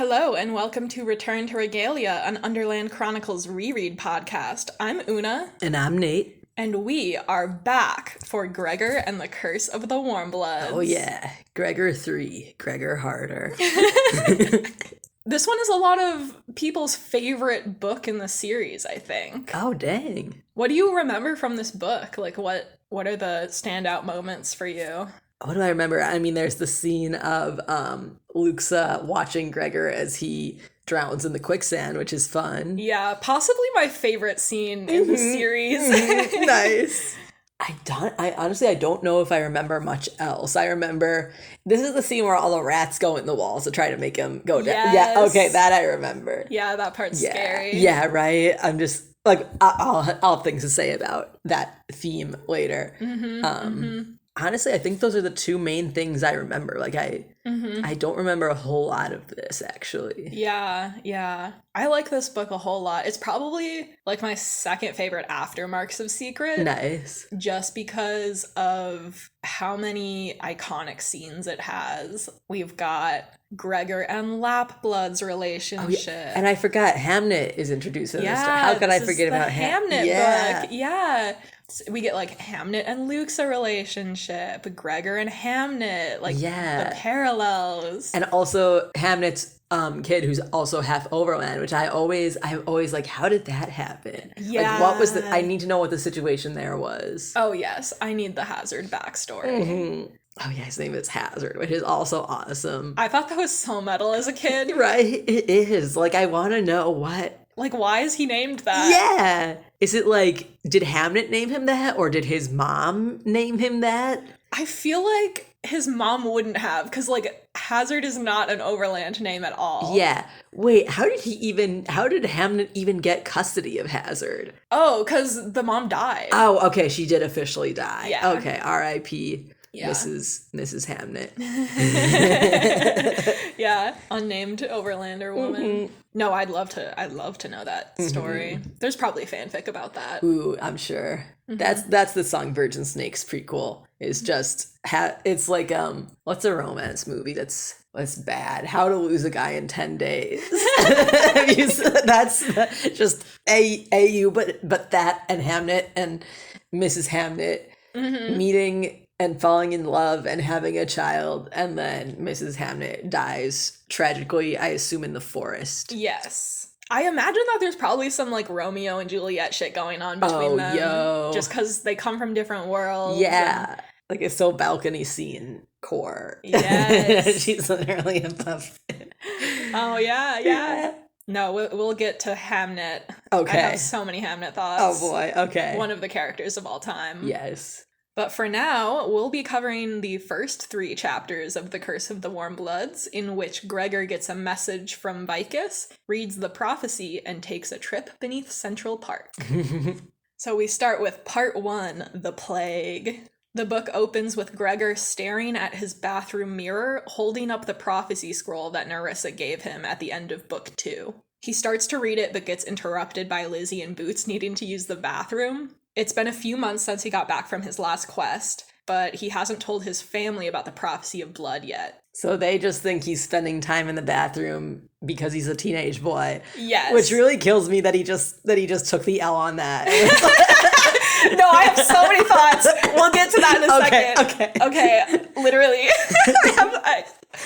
Hello, and welcome to Return to Regalia, an Underland Chronicles reread podcast. I'm Oona. And I'm Nate. And we are back for Gregor and the Curse of the Warmbloods. Oh yeah, Gregor 3, Gregor harder. This one is a lot of people's favorite book in the series, I think. Oh dang. What do you remember from this book? Like, what are the standout moments for you? What do I remember? I mean, there's the scene of Luxa watching Gregor as he drowns in the quicksand, which is fun. Yeah, possibly my favorite scene in the series. Nice. I honestly don't know if I remember much else. I remember this is the scene where all the rats go in the walls to try to make him go down. Yes. Yeah, okay, that I remember. Yeah, that part's scary. Yeah, right. I'm just like I'll have things to say about that theme later. Honestly, I think those are the two main things I remember. Like I don't remember a whole lot of this actually. Yeah. I like this book a whole lot. It's probably like my second favorite after Marks of Secret. Nice. Just because of how many iconic scenes it has. We've got Gregor and Lapblood's relationship. Oh, yeah. And I forgot Hamnet is introduced in this story. How could I forget about Hamnet Yeah. book? Yeah. We get like Hamnet and Luke's relationship, Gregor and Hamnet, like the parallels. And also Hamnet's kid who's also half overland, which I'm always like, how did that happen? Yeah. Like what was I need to know what the situation there was. Oh yes, I need the Hazard backstory. Oh yeah, his name is Hazard, which is also awesome. I thought that was so metal as a kid. Right? It is. Like I want to know what. Like, why is he named that? Yeah. Is it like, did Hamnet name him that? Or did his mom name him that? I feel like his mom wouldn't have, because, like, Hazard is not an overland name at all. Yeah. Wait, how did Hamnet even get custody of Hazard? Oh, because the mom died. Oh, okay, she did officially die. Yeah. Okay, R.I.P. Yeah. Mrs. Hamnet. Yeah, unnamed overlander woman. No, I'd love to know that story. There's probably fanfic about that. Ooh, I'm sure. That's the Song Virgin Snakes prequel. It's just it's like what's a romance movie that's bad? How to Lose a Guy in 10 Days. That's just AU, but that and Hamnet and Mrs. Hamnet meeting and falling in love and having a child, and then Mrs. Hamnet dies tragically, I assume in the forest. Yes. I imagine that there's probably some, like, Romeo and Juliet shit going on between them. Yo. Just because they come from different worlds. Yeah. Like, it's so balcony scene core. Yes. She's literally a puppet. Oh, yeah. No, we'll get to Hamnet. Okay. I have so many Hamnet thoughts. Oh, boy. Okay. One of the characters of all time. Yes. But for now, we'll be covering the first 3 chapters of The Curse of the Warmbloods, in which Gregor gets a message from Vikus, reads the prophecy, and takes a trip beneath Central Park. So we start with Part 1, The Plague. The book opens with Gregor staring at his bathroom mirror, holding up the prophecy scroll that Nerissa gave him at the end of Book 2. He starts to read it, but gets interrupted by Lizzie and Boots needing to use the bathroom. It's been a few months since he got back from his last quest, but he hasn't told his family about the prophecy of blood yet. So they just think he's spending time in the bathroom because he's a teenage boy. Yes. Which really kills me that he just took the L on that. No, I have so many thoughts. We'll get to that in a second. Okay, literally.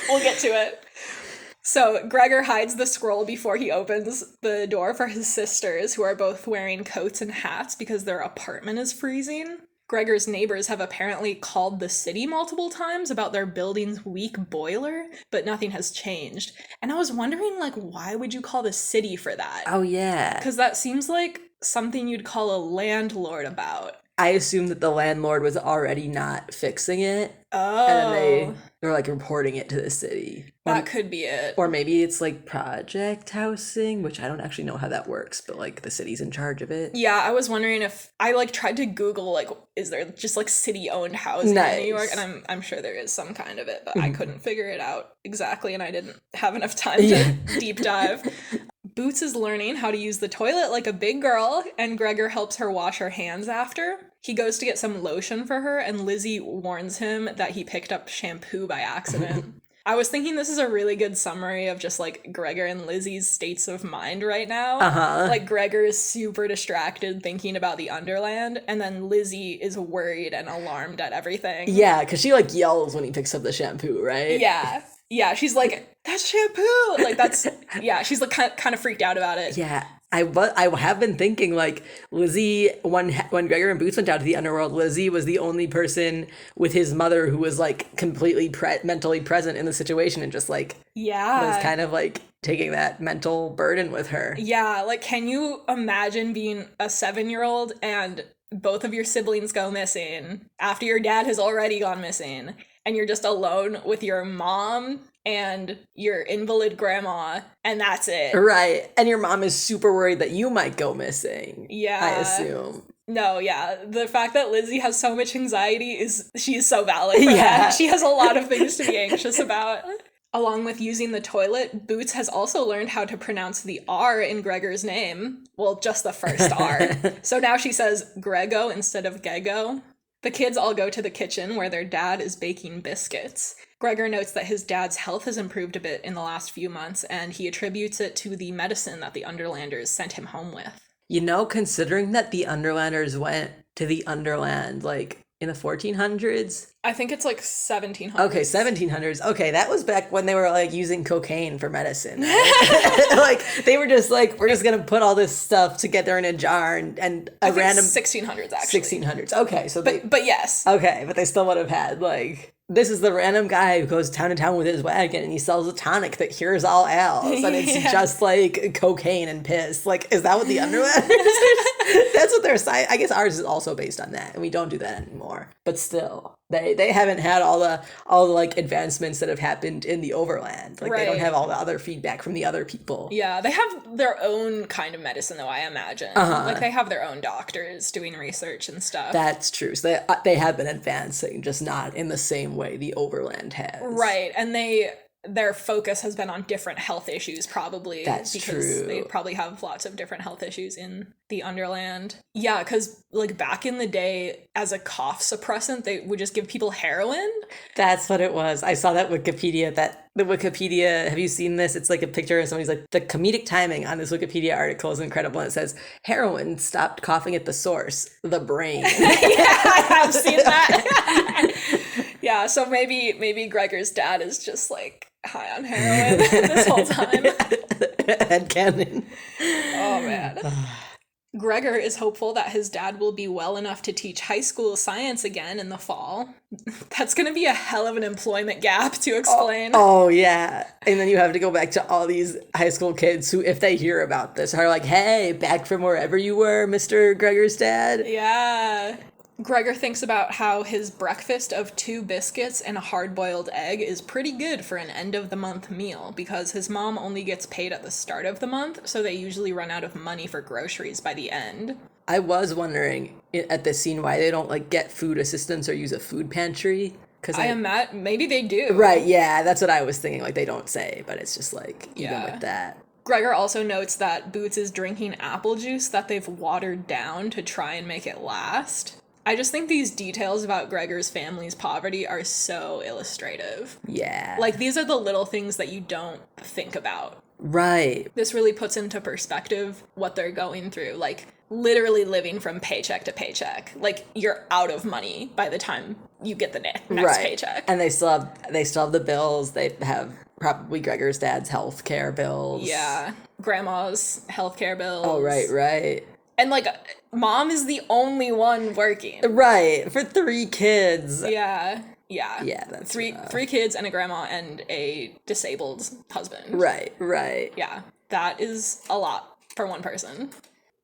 We'll get to it. So Gregor hides the scroll before he opens the door for his sisters, who are both wearing coats and hats because their apartment is freezing. Gregor's neighbors have apparently called the city multiple times about their building's weak boiler, but nothing has changed. And I was wondering, like, why would you call the city for that? Oh, yeah. Because that seems like something you'd call a landlord about. I assume that the landlord was already not fixing it. Oh. And then they're like reporting it to the city. That could be it. Or maybe it's like project housing, which I don't actually know how that works, but like the city's in charge of it. Yeah, I was wondering if I like tried to Google like, is there just like city-owned housing in New York? And I'm sure there is some kind of it, but I couldn't figure it out exactly, and I didn't have enough time to deep dive. Boots is learning how to use the toilet like a big girl, and Gregor helps her wash her hands after. He goes to get some lotion for her, and Lizzie warns him that he picked up shampoo by accident. I was thinking this is a really good summary of just, like, Gregor and Lizzie's states of mind right now. Uh-huh. Like, Gregor is super distracted thinking about the Underland, and then Lizzie is worried and alarmed at everything. Yeah, because she, like, yells when he picks up the shampoo, right? Yeah. Yeah, she's like, that's shampoo! Like, that's, yeah, she's, like, kind of freaked out about it. Yeah. I have been thinking, like, Lizzie, when Gregor and Boots went down to the underworld, Lizzie was the only person with his mother who was, like, completely mentally present in the situation and just, like, was kind of, like, taking that mental burden with her. Yeah, like, can you imagine being a 7-year-old and both of your siblings go missing after your dad has already gone missing, and you're just alone with your mom and your invalid grandma, and that's it. Right. And your mom is super worried that you might go missing. Yeah. I assume. No, yeah. The fact that Lizzie has so much anxiety she's so valid for that. She has a lot of things to be anxious about. Along with using the toilet, Boots has also learned how to pronounce the R in Gregor's name. Well, just the first R. So now she says Grego instead of Gego. The kids all go to the kitchen where their dad is baking biscuits. Gregor notes that his dad's health has improved a bit in the last few months, and he attributes it to the medicine that the Underlanders sent him home with. You know, considering that the Underlanders went to the Underland, like, in the 1400s? I think it's like 1700s. Okay, 1700s. Okay, that was back when they were, like, using cocaine for medicine. Right? Like, they were just like, we're just gonna put all this stuff together in a jar and I think 1600s, actually. 1600s. Okay, so but yes. Okay, but they still would have had, like, this is the random guy who goes town to town with his wagon and he sells a tonic that cures all ails, and it's just, like, cocaine and piss. Like, is that what the Underlanders? That's what their site. I guess ours is also based on that, and we don't do that anymore. But still, they haven't had all the like advancements that have happened in the Overland. Like, They don't have all the other feedback from the other people. Yeah, they have their own kind of medicine, though, I imagine. Like, they have their own doctors doing research and stuff. That's true. So they have been advancing, just not in the same way the Overland has. Right, and their focus has been on different health issues, probably. That's because true. They probably have lots of different health issues in the Underland. Yeah, because, like, back in the day, as a cough suppressant, they would just give people heroin. That's what it was. I saw that Wikipedia, have you seen this? It's like a picture of somebody's like, the comedic timing on this Wikipedia article is incredible. And it says, heroin stopped coughing at the source, the brain. Yeah, I have seen that. Yeah, so maybe Gregor's dad is just, like, high on heroin this whole time. Headcanon. Oh, man. Gregor is hopeful that his dad will be well enough to teach high school science again in the fall. That's going to be a hell of an employment gap to explain. Oh, yeah. And then you have to go back to all these high school kids who, if they hear about this, are like, hey, back from wherever you were, Mr. Gregor's dad. Yeah. Gregor thinks about how his breakfast of 2 biscuits and a hard-boiled egg is pretty good for an end-of-the-month meal because his mom only gets paid at the start of the month, so they usually run out of money for groceries by the end. I was wondering at this scene why they don't, like, get food assistance or use a food pantry. Maybe they do. Right, yeah, that's what I was thinking. Like, they don't say, but it's just, like, even with that. Gregor also notes that Boots is drinking apple juice that they've watered down to try and make it last. I just think these details about Gregor's family's poverty are so illustrative. Yeah. Like, these are the little things that you don't think about. Right. This really puts into perspective what they're going through. Like, literally living from paycheck to paycheck. Like, you're out of money by the time you get the next paycheck. And they still have the bills. They have probably Gregor's dad's healthcare bills. Yeah. Grandma's healthcare bills. Oh, right. And, like, mom is the only one working. Right. For 3 kids. Yeah. Yeah, that's three kids and a grandma and a disabled husband. Right. Yeah. That is a lot for one person.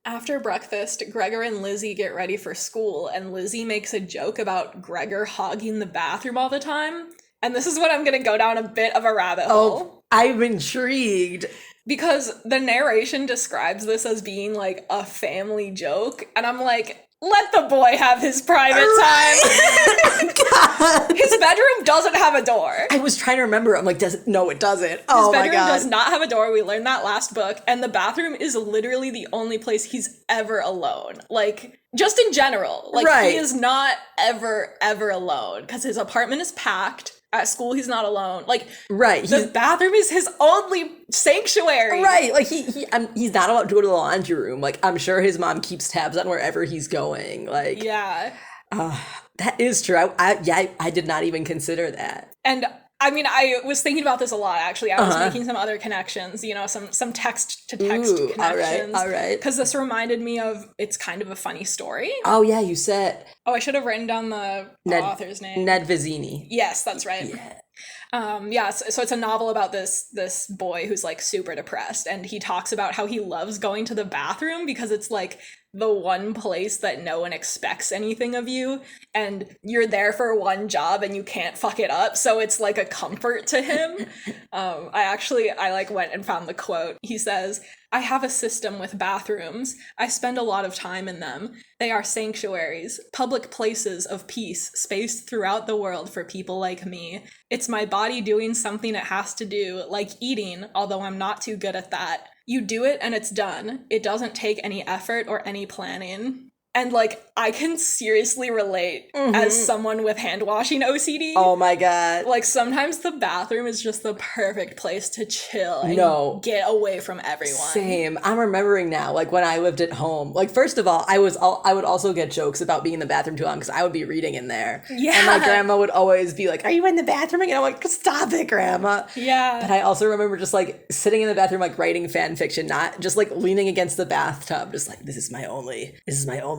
After breakfast, Gregor and Lizzie get ready for school, and Lizzie makes a joke about Gregor hogging the bathroom all the time. And this is when I'm going to go down a bit of a rabbit hole. I'm intrigued. Because the narration describes this as being, like, a family joke. And I'm like, let the boy have his private time. God. His bedroom doesn't have a door. I was trying to remember. I'm like, no, it doesn't. His my bedroom God. does not have a door. We learned that last book. And the bathroom is literally the only place he's ever alone. Like, just in general. Like, He is not ever alone. Because his apartment is packed. At school, he's not alone. Like, Right. the bathroom is his only sanctuary. Right, like he's not allowed to go to the laundry room. Like, I'm sure his mom keeps tabs on wherever he's going. Like, Yeah. that is true. I did not even consider that. And I mean, I was thinking about this a lot, actually. I was making some other connections, you know, some text-to-text connections. All right. Because this reminded me of, it's kind of a funny story. Oh, yeah, you said. Oh, I should have written down the author's name. Ned Vizzini. Yes, that's right. Yeah. So it's a novel about this boy who's like super depressed, and he talks about how he loves going to the bathroom because it's like the one place that no one expects anything of you, and you're there for one job and you can't fuck it up, so it's like a comfort to him. I like went and found the quote. He says, "I have a system with bathrooms. I spend a lot of time in them. They are sanctuaries, public places of peace spaced throughout the world for people like me. It's my body doing something it has to do, like eating, although I'm not too good at that. You do it and it's done. It doesn't take any effort or any planning." And like, I can seriously relate as someone with hand washing OCD. Oh my God. Like, sometimes the bathroom is just the perfect place to chill and get away from everyone. Same. I'm remembering now, like when I lived at home. Like, first of all, I would also get jokes about being in the bathroom too long because I would be reading in there. Yeah. And my grandma would always be like, "Are you in the bathroom again?" I'm like, "Stop it, Grandma." Yeah. But I also remember just like sitting in the bathroom, like writing fan fiction, not just like leaning against the bathtub, just like, this is my only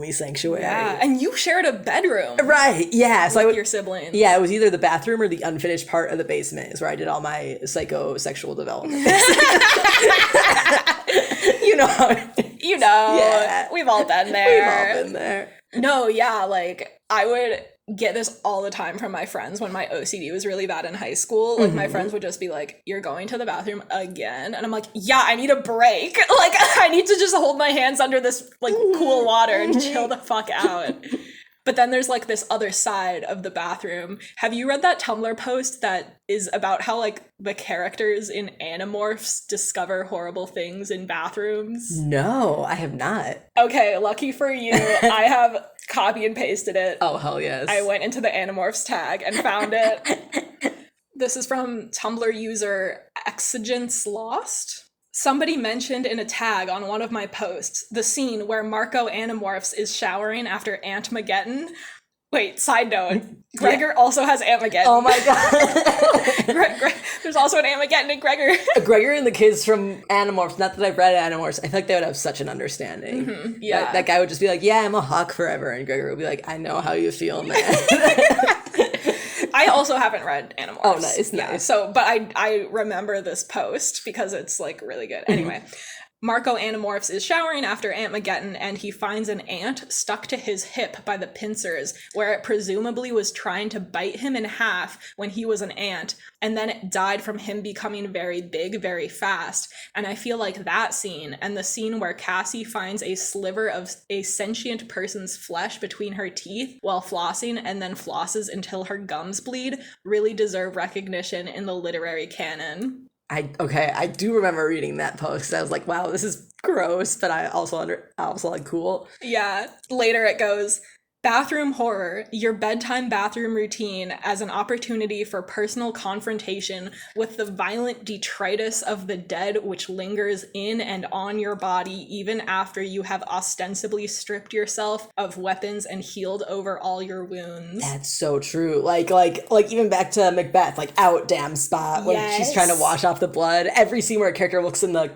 sanctuary. Yeah. And you shared a bedroom. Right. Yeah. So with your siblings. Yeah, it was either the bathroom or the unfinished part of the basement is where I did all my psychosexual development. You know. Yeah. We've all been there. We've all been there. No, yeah, like, I would get this all the time from my friends when my OCD was really bad in high school. Like, my friends would just be like, "You're going to the bathroom again?" And I'm like, "Yeah, I need a break." Like, I need to just hold my hands under this, like, cool water and chill the fuck out. But then there's like this other side of the bathroom. Have you read that Tumblr post that is about how like the characters in Animorphs discover horrible things in bathrooms? No, I have not. Okay, lucky for you. I have copy and pasted it. Oh, hell yes. I went into the Animorphs tag and found it. This is from Tumblr user Exigence Lost. Somebody mentioned in a tag on one of my posts the scene where Marco Animorphs is showering after Antmageddon. Wait, side note. Gregor also has Antmageddon. Oh my God. There's also an Antmageddon in Gregor. Gregor and the kids from Animorphs, not that I've read Animorphs, I feel like they would have such an understanding. Yeah. That guy would just be like, "Yeah, I'm a hawk forever." And Gregor would be like, "I know how you feel, man." I also haven't read Animorphs. Oh, nice, yeah, nice. So, but I remember this post because it's like really good. Anyway, Marco Animorphs is showering after Antmageddon, and he finds an ant stuck to his hip by the pincers, where it presumably was trying to bite him in half when he was an ant, and then it died from him becoming very big very fast. And I feel like that scene, and the scene where Cassie finds a sliver of a sentient person's flesh between her teeth while flossing and then flosses until her gums bleed, really deserve recognition in the literary canon. I do remember reading that post. I was like, wow, this is gross, but I also like cool. Yeah. Later it goes, bathroom horror, your bedtime bathroom routine as an opportunity for personal confrontation with the violent detritus of the dead which lingers in and on your body even after you have ostensibly stripped yourself of weapons and healed over all your wounds. That's so true. Like even back to Macbeth, like out damn spot when she's trying to wash off the blood. Every scene where a character looks in the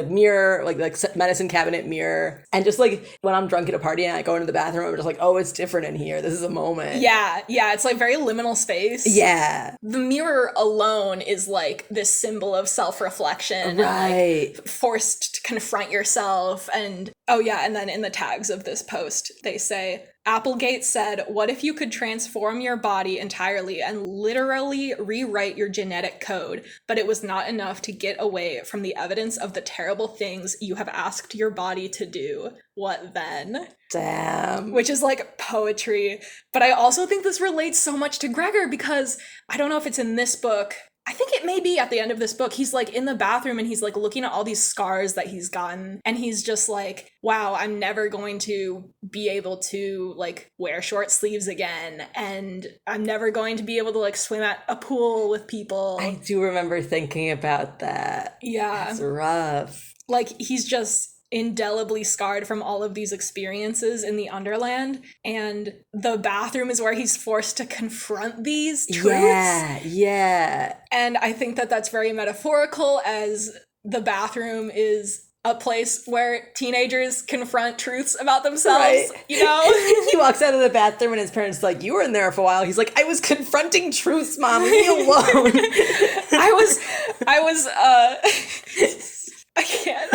mirror, like medicine cabinet mirror, and just like when I'm drunk at a party and I go into the bathroom, I'm just like, oh, it's different in here. This is a moment. Yeah, it's like very liminal space. Yeah. The mirror alone is like this symbol of self-reflection. Right. And like forced to confront yourself. And oh yeah, and then in the tags of this post, they say, Applegate said, "What if you could transform your body entirely and literally rewrite your genetic code, but it was not enough to get away from the evidence of the terrible things you have asked your body to do. What then?" Damn. Which is like poetry. But I also think this relates so much to Gregor because I don't know if it's in this book. I think it may be at the end of this book. He's like in the bathroom and he's like looking at all these scars that he's gotten. And he's just like, wow, I'm never going to be able to like wear short sleeves again. And I'm never going to be able to like swim at a pool with people. I do remember thinking about that. Yeah. It's rough. Like he's just indelibly scarred from all of these experiences in the Underland, and the bathroom is where he's forced to confront these truths. Yeah. And I think that that's very metaphorical, as the bathroom is a place where teenagers confront truths about themselves, right. You know? He walks out of the bathroom and his parents are like, you were in there for a while. He's like, I was confronting truths, Mom, leave me alone. I was I can't.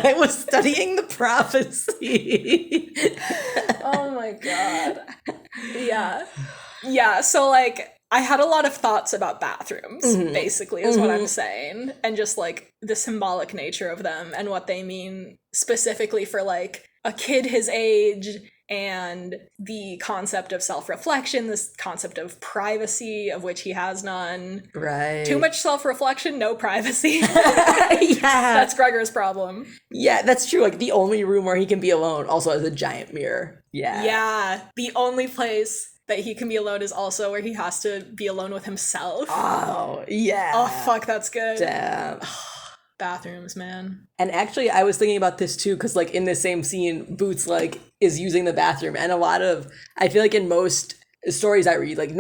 I was studying the prophecy. Oh my god. Yeah, so like I had a lot of thoughts about bathrooms, basically, is what I'm saying. And just like the symbolic nature of them and what they mean specifically for like a kid his age, and the concept of self-reflection, this concept of privacy, of which he has none. Right. Too much self-reflection, no privacy. Yeah. That's Gregor's problem. Yeah, that's true. Like the only room where he can be alone also has a giant mirror. Yeah. Yeah. The only place that he can be alone is also where he has to be alone with himself. Oh, yeah. Oh, fuck, that's good. Damn. Bathrooms, man. And actually, I was thinking about this too, because like in the same scene, Boots like is using the bathroom, and a lot of, I feel like in most stories I read, like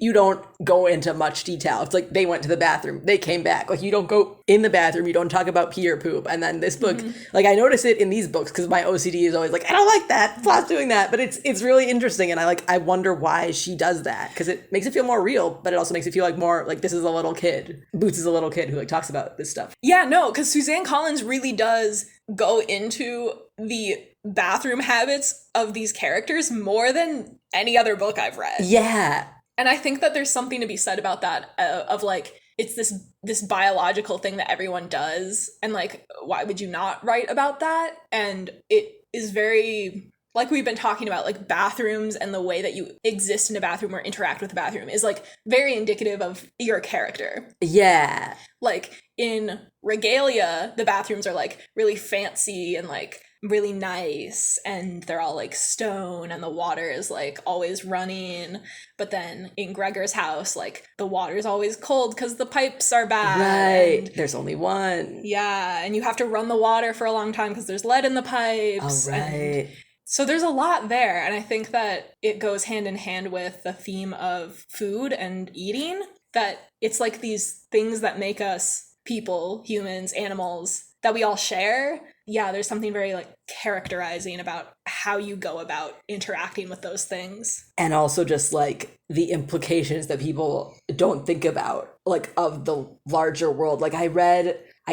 you don't go into much detail. It's like they went to the bathroom, they came back. Like you don't go in the bathroom, you don't talk about pee or poop. And then this book, like I notice it in these books because my OCD is always like, I don't like that, stop doing that. But it's really interesting, and I wonder why she does that, because it makes it feel more real, but it also makes it feel like more like this is a little kid. Boots is a little kid who like talks about this stuff. Yeah, no, because Suzanne Collins really does go into the bathroom habits of these characters more than any other book I've read. Yeah. And I think that there's something to be said about that, of like, it's this biological thing that everyone does, and like, why would you not write about that? And it is very, like we've been talking about, like bathrooms and the way that you exist in a bathroom or interact with a bathroom is like very indicative of your character. Yeah. Like in Regalia, the bathrooms are like really fancy and like really nice, and they're all like stone, and the water is like always running. But then in Gregor's house, like the water's always cold because the pipes are bad. Right. And, there's only one. yeah, and you have to run the water for a long time because there's lead in the pipes. Oh, right. And so there's a lot there, and I think that it goes hand in hand with the theme of food and eating, that it's like these things that make us people, humans, animals, that we all share. Yeah, there's something very like characterizing about how you go about interacting with those things. And also just like the implications that people don't think about, like of the larger world. Like I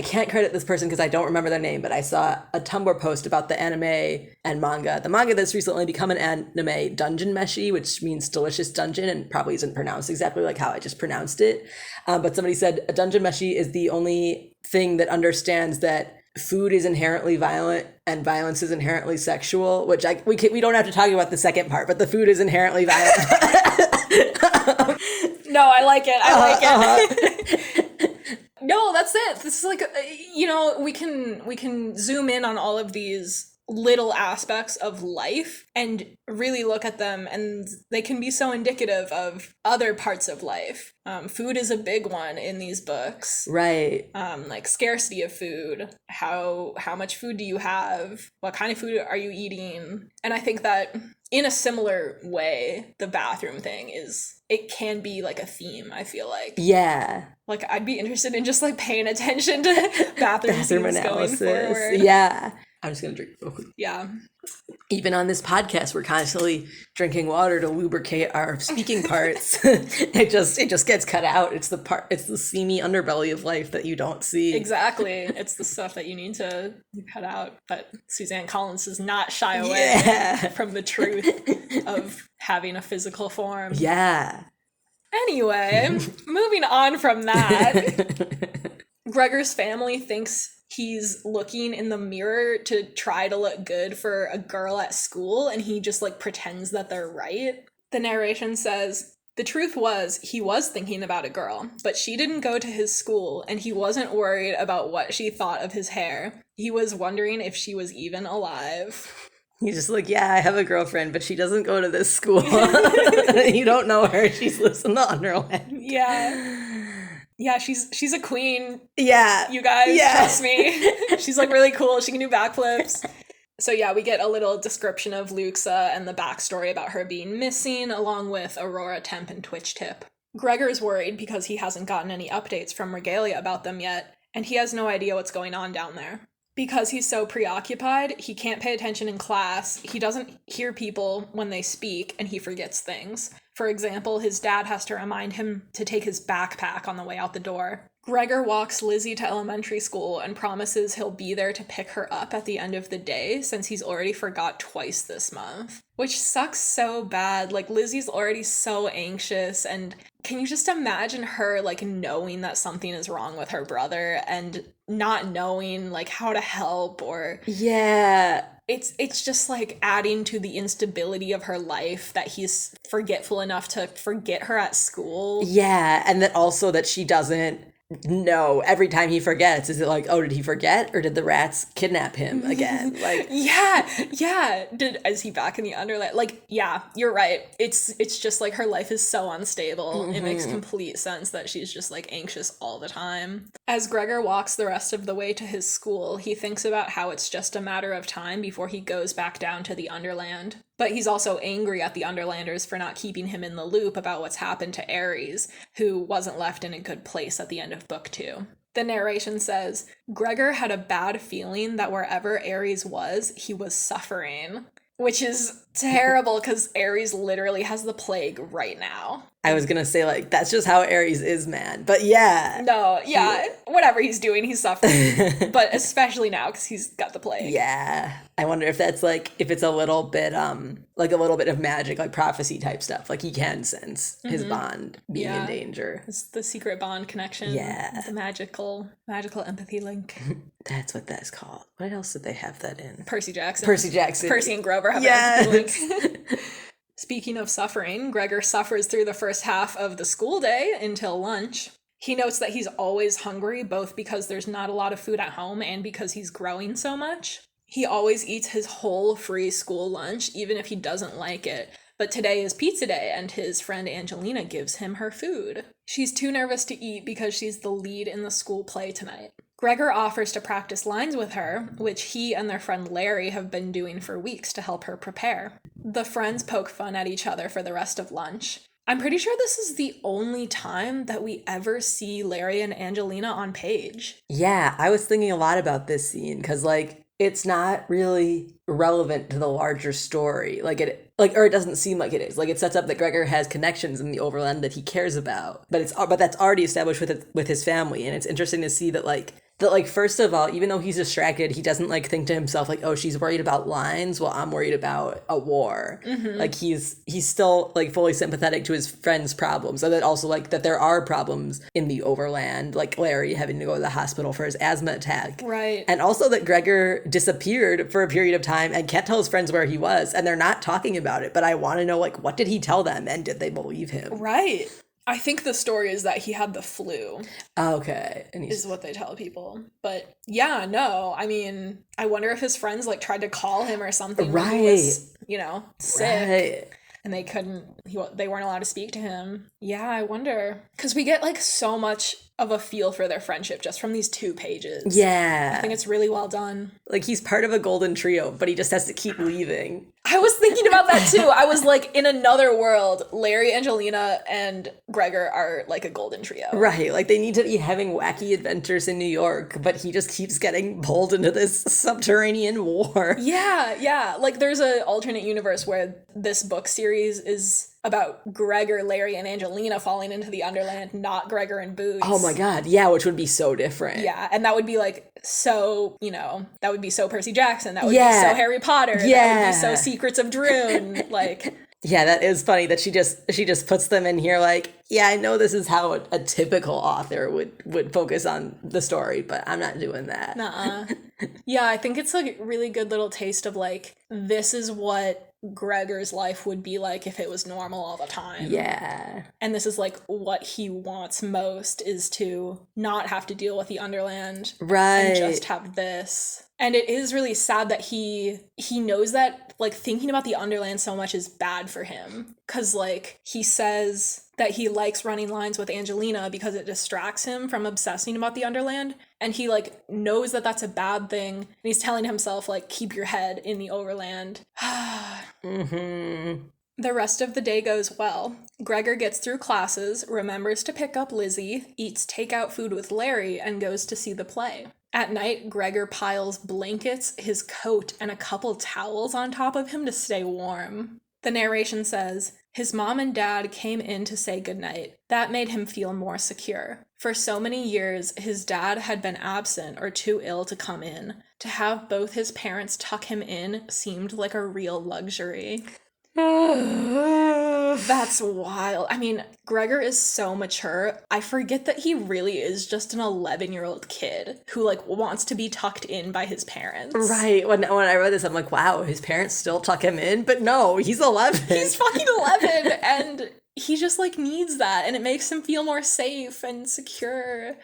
can't credit this person because I don't remember their name, but I saw a Tumblr post about the anime and manga. The manga that's recently become an anime, Dungeon Meshi, which means delicious dungeon, and probably isn't pronounced exactly like how I just pronounced it. But somebody said a Dungeon Meshi is the only thing that understands that food is inherently violent and violence is inherently sexual, which we don't have to talk about the second part, but the food is inherently violent. No, I like it. No, that's it. This is like, we can zoom in on all of these little aspects of life and really look at them, and they can be so indicative of other parts of life. Food is a big one in these books. Right. Like scarcity of food. How much food do you have? What kind of food are you eating? And I think that in a similar way, the bathroom thing it can be like a theme, I feel like. Yeah. Like I'd be interested in just like paying attention to bathroom analysis going forward. Yeah. I'm just gonna drink real quick. Yeah. Even on this podcast, we're constantly drinking water to lubricate our speaking parts. It just gets cut out. It's the seamy underbelly of life that you don't see. Exactly. It's the stuff that you need to cut out. But Suzanne Collins does not shy away from the truth of having a physical form. Yeah. Anyway, moving on from that, Gregor's family thinks he's looking in the mirror to try to look good for a girl at school, and he just like pretends that they're right. The narration says, The truth was, he was thinking about a girl, but she didn't go to his school, and he wasn't worried about what she thought of his hair. He was wondering if she was even alive. He's just like, yeah, I have a girlfriend, but she doesn't go to this school. You don't know her. She lives in the Underland. Yeah, she's a queen. Yeah. You guys, trust me. She's like really cool. She can do backflips. So yeah, we get a little description of Luxa and the backstory about her being missing, along with Aurora Temp and Twitch Tip. Gregor's worried because he hasn't gotten any updates from Regalia about them yet, and he has no idea what's going on down there. Because he's so preoccupied, he can't pay attention in class, he doesn't hear people when they speak, and he forgets things. For example, his dad has to remind him to take his backpack on the way out the door. Gregor walks Lizzie to elementary school and promises he'll be there to pick her up at the end of the day since he's already forgot twice this month. Which sucks so bad. Like, Lizzie's already so anxious, and can you just imagine her, like, knowing that something is wrong with her brother and not knowing, like, how to help or... Yeah. It's just, like, adding to the instability of her life that he's forgetful enough to forget her at school. Yeah, and that also that she doesn't know every time he forgets. Is it like, oh, did he forget, or did the rats kidnap him again? Like, yeah. Is he back in the Underland? Like, yeah, you're right. It's just like her life is so unstable. Mm-hmm. It makes complete sense that she's just like anxious all the time. As Gregor walks the rest of the way to his school, he thinks about how it's just a matter of time before he goes back down to the Underland. But he's also angry at the Underlanders for not keeping him in the loop about what's happened to Ares, who wasn't left in a good place at the end of book 2. The narration says, Gregor had a bad feeling that wherever Ares was, he was suffering. Which is terrible because Ares literally has the plague right now. I was gonna say, like, that's just how Ares is, man. But yeah. No, yeah. Whatever he's doing, he's suffering. But especially now because he's got the plague. Yeah. I wonder if that's like, if it's a little bit, like a little bit of magic, like prophecy type stuff. Like he can sense his bond being in danger. It's the secret bond connection. Yeah. The magical empathy link. That's what that's called. What else did they have that in? Percy Jackson. Percy and Grover have an empathy link. Speaking of suffering, Gregor suffers through the first half of the school day until lunch. He notes that he's always hungry, both because there's not a lot of food at home and because he's growing so much. He always eats his whole free school lunch, even if he doesn't like it. But today is pizza day, and his friend Angelina gives him her food. She's too nervous to eat because she's the lead in the school play tonight. Gregor offers to practice lines with her, which he and their friend Larry have been doing for weeks to help her prepare. The friends poke fun at each other for the rest of lunch. I'm pretty sure this is the only time that we ever see Larry and Angelina on page. Yeah, I was thinking a lot about this scene because, like, it's not really relevant to the larger story. Or it doesn't seem like it is. Like, it sets up that Gregor has connections in the Overland that he cares about, but that's already established with his family, and it's interesting to see that first of all, even though he's distracted, he doesn't like think to himself like, oh, she's worried about lines while I'm worried about a war. Mm-hmm. Like he's still like fully sympathetic to his friend's problems, and that also like that there are problems in the Overland, like Larry having to go to the hospital for his asthma attack. Right. And also that Gregor disappeared for a period of time and can't tell his friends where he was, and they're not talking about it, but I want to know, like, what did he tell them and did they believe him? Right. I think the story is that he had the flu. Okay. Is what they tell people. But yeah, no. I mean, I wonder if his friends like tried to call him or something when he was, sick. Right. And they they weren't allowed to speak to him. Yeah, I wonder. Because we get like so much of a feel for their friendship just from these 2 pages. Yeah. I think it's really well done. Like, he's part of a golden trio, but he just has to keep leaving. I was thinking about that too. I was like, in another world, Larry, Angelina, and Gregor are like a golden trio. Right. Like, they need to be having wacky adventures in New York, but he just keeps getting pulled into this subterranean war. Yeah. Like, there's an alternate universe where this book series is about Gregor, Larry, and Angelina falling into the Underland, not Gregor and Boots. Oh my god, yeah, which would be so different. Yeah, and that would be like so, that would be so Percy Jackson, that would be so Harry Potter, that would be so Secrets of Droon, like... Yeah, that is funny that she just puts them in here like, yeah, I know this is how a typical author would focus on the story, but I'm not doing that. Nuh-uh. Yeah, I think it's a really good little taste of like, this is what Gregor's life would be like if it was normal all the time. Yeah. And this is like what he wants most, is to not have to deal with the Underland. Right. And just have this. And it is really sad that he knows that, like, thinking about the Underland so much is bad for him. Because, like, he says that he likes running lines with Angelina because it distracts him from obsessing about the Underland. And he, like, knows that that's a bad thing. And he's telling himself, like, keep your head in the Overland. Mm-hmm. The rest of the day goes well. Gregor gets through classes, remembers to pick up Lizzie, eats takeout food with Larry, and goes to see the play. At night, Gregor piles blankets, his coat, and a couple towels on top of him to stay warm. The narration says, his mom and dad came in to say goodnight. That made him feel more secure. For so many years, his dad had been absent or too ill to come in. To have both his parents tuck him in seemed like a real luxury. That's wild. I mean, Gregor is so mature. I forget that he really is just an 11-year-old kid who, like, wants to be tucked in by his parents. Right. When I read this, I'm like, wow, his parents still tuck him in? But no, he's 11. He's fucking 11, and he just, like, needs that, and it makes him feel more safe and secure.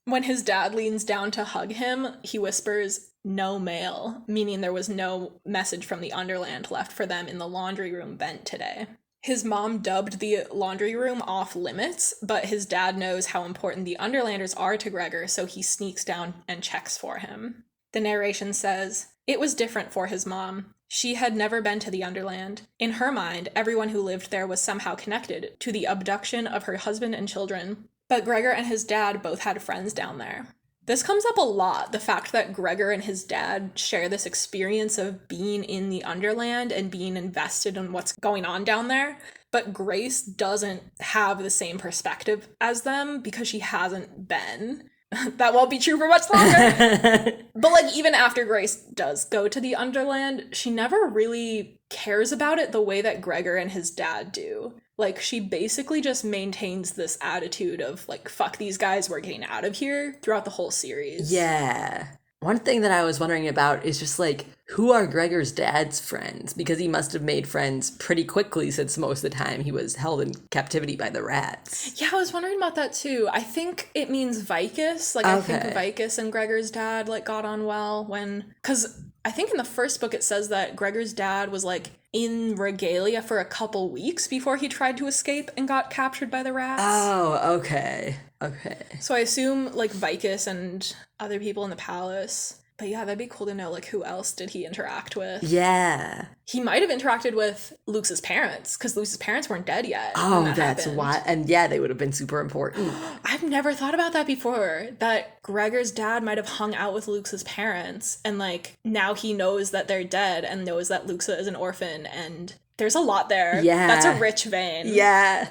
When his dad leans down to hug him, he whispers, no mail, meaning there was no message from the Underland left for them in the laundry room vent today. His mom dubbed the laundry room off limits, but his dad knows how important the Underlanders are to Gregor, so he sneaks down and checks for him. The narration says, it was different for his mom. She had never been to the Underland. In her mind, everyone who lived there was somehow connected to the abduction of her husband and children. But Gregor and his dad both had friends down there. This comes up a lot, the fact that Gregor and his dad share this experience of being in the Underland and being invested in what's going on down there, but Grace doesn't have the same perspective as them because she hasn't been. That won't be true for much longer. But, like, even after Grace does go to the Underland, she never really cares about it the way that Gregor and his dad do. Like, she basically just maintains this attitude of, like, fuck these guys, we're getting out of here throughout the whole series. Yeah. One thing that I was wondering about is just, like, who are Gregor's dad's friends? Because he must have made friends pretty quickly since most of the time he was held in captivity by the rats. Yeah, I was wondering about that too. I think it means Vikus. Like, I think Vikus and Gregor's dad, like, got on well when... Because I think in the first book it says that Gregor's dad was, like, in Regalia for a couple weeks before he tried to escape and got captured by the rats. Oh, okay. Okay. So I assume, like, Vikus and other people in the palace. But yeah, that'd be cool to know, like, who else did he interact with? Yeah. He might have interacted with Lux's parents, because Lux's parents weren't dead yet. Oh, that's why. And yeah, they would have been super important. I've never thought about that before, that Gregor's dad might have hung out with Lux's parents, and, like, now he knows that they're dead and knows that Luxa is an orphan, and there's a lot there. Yeah. That's a rich vein. Yeah.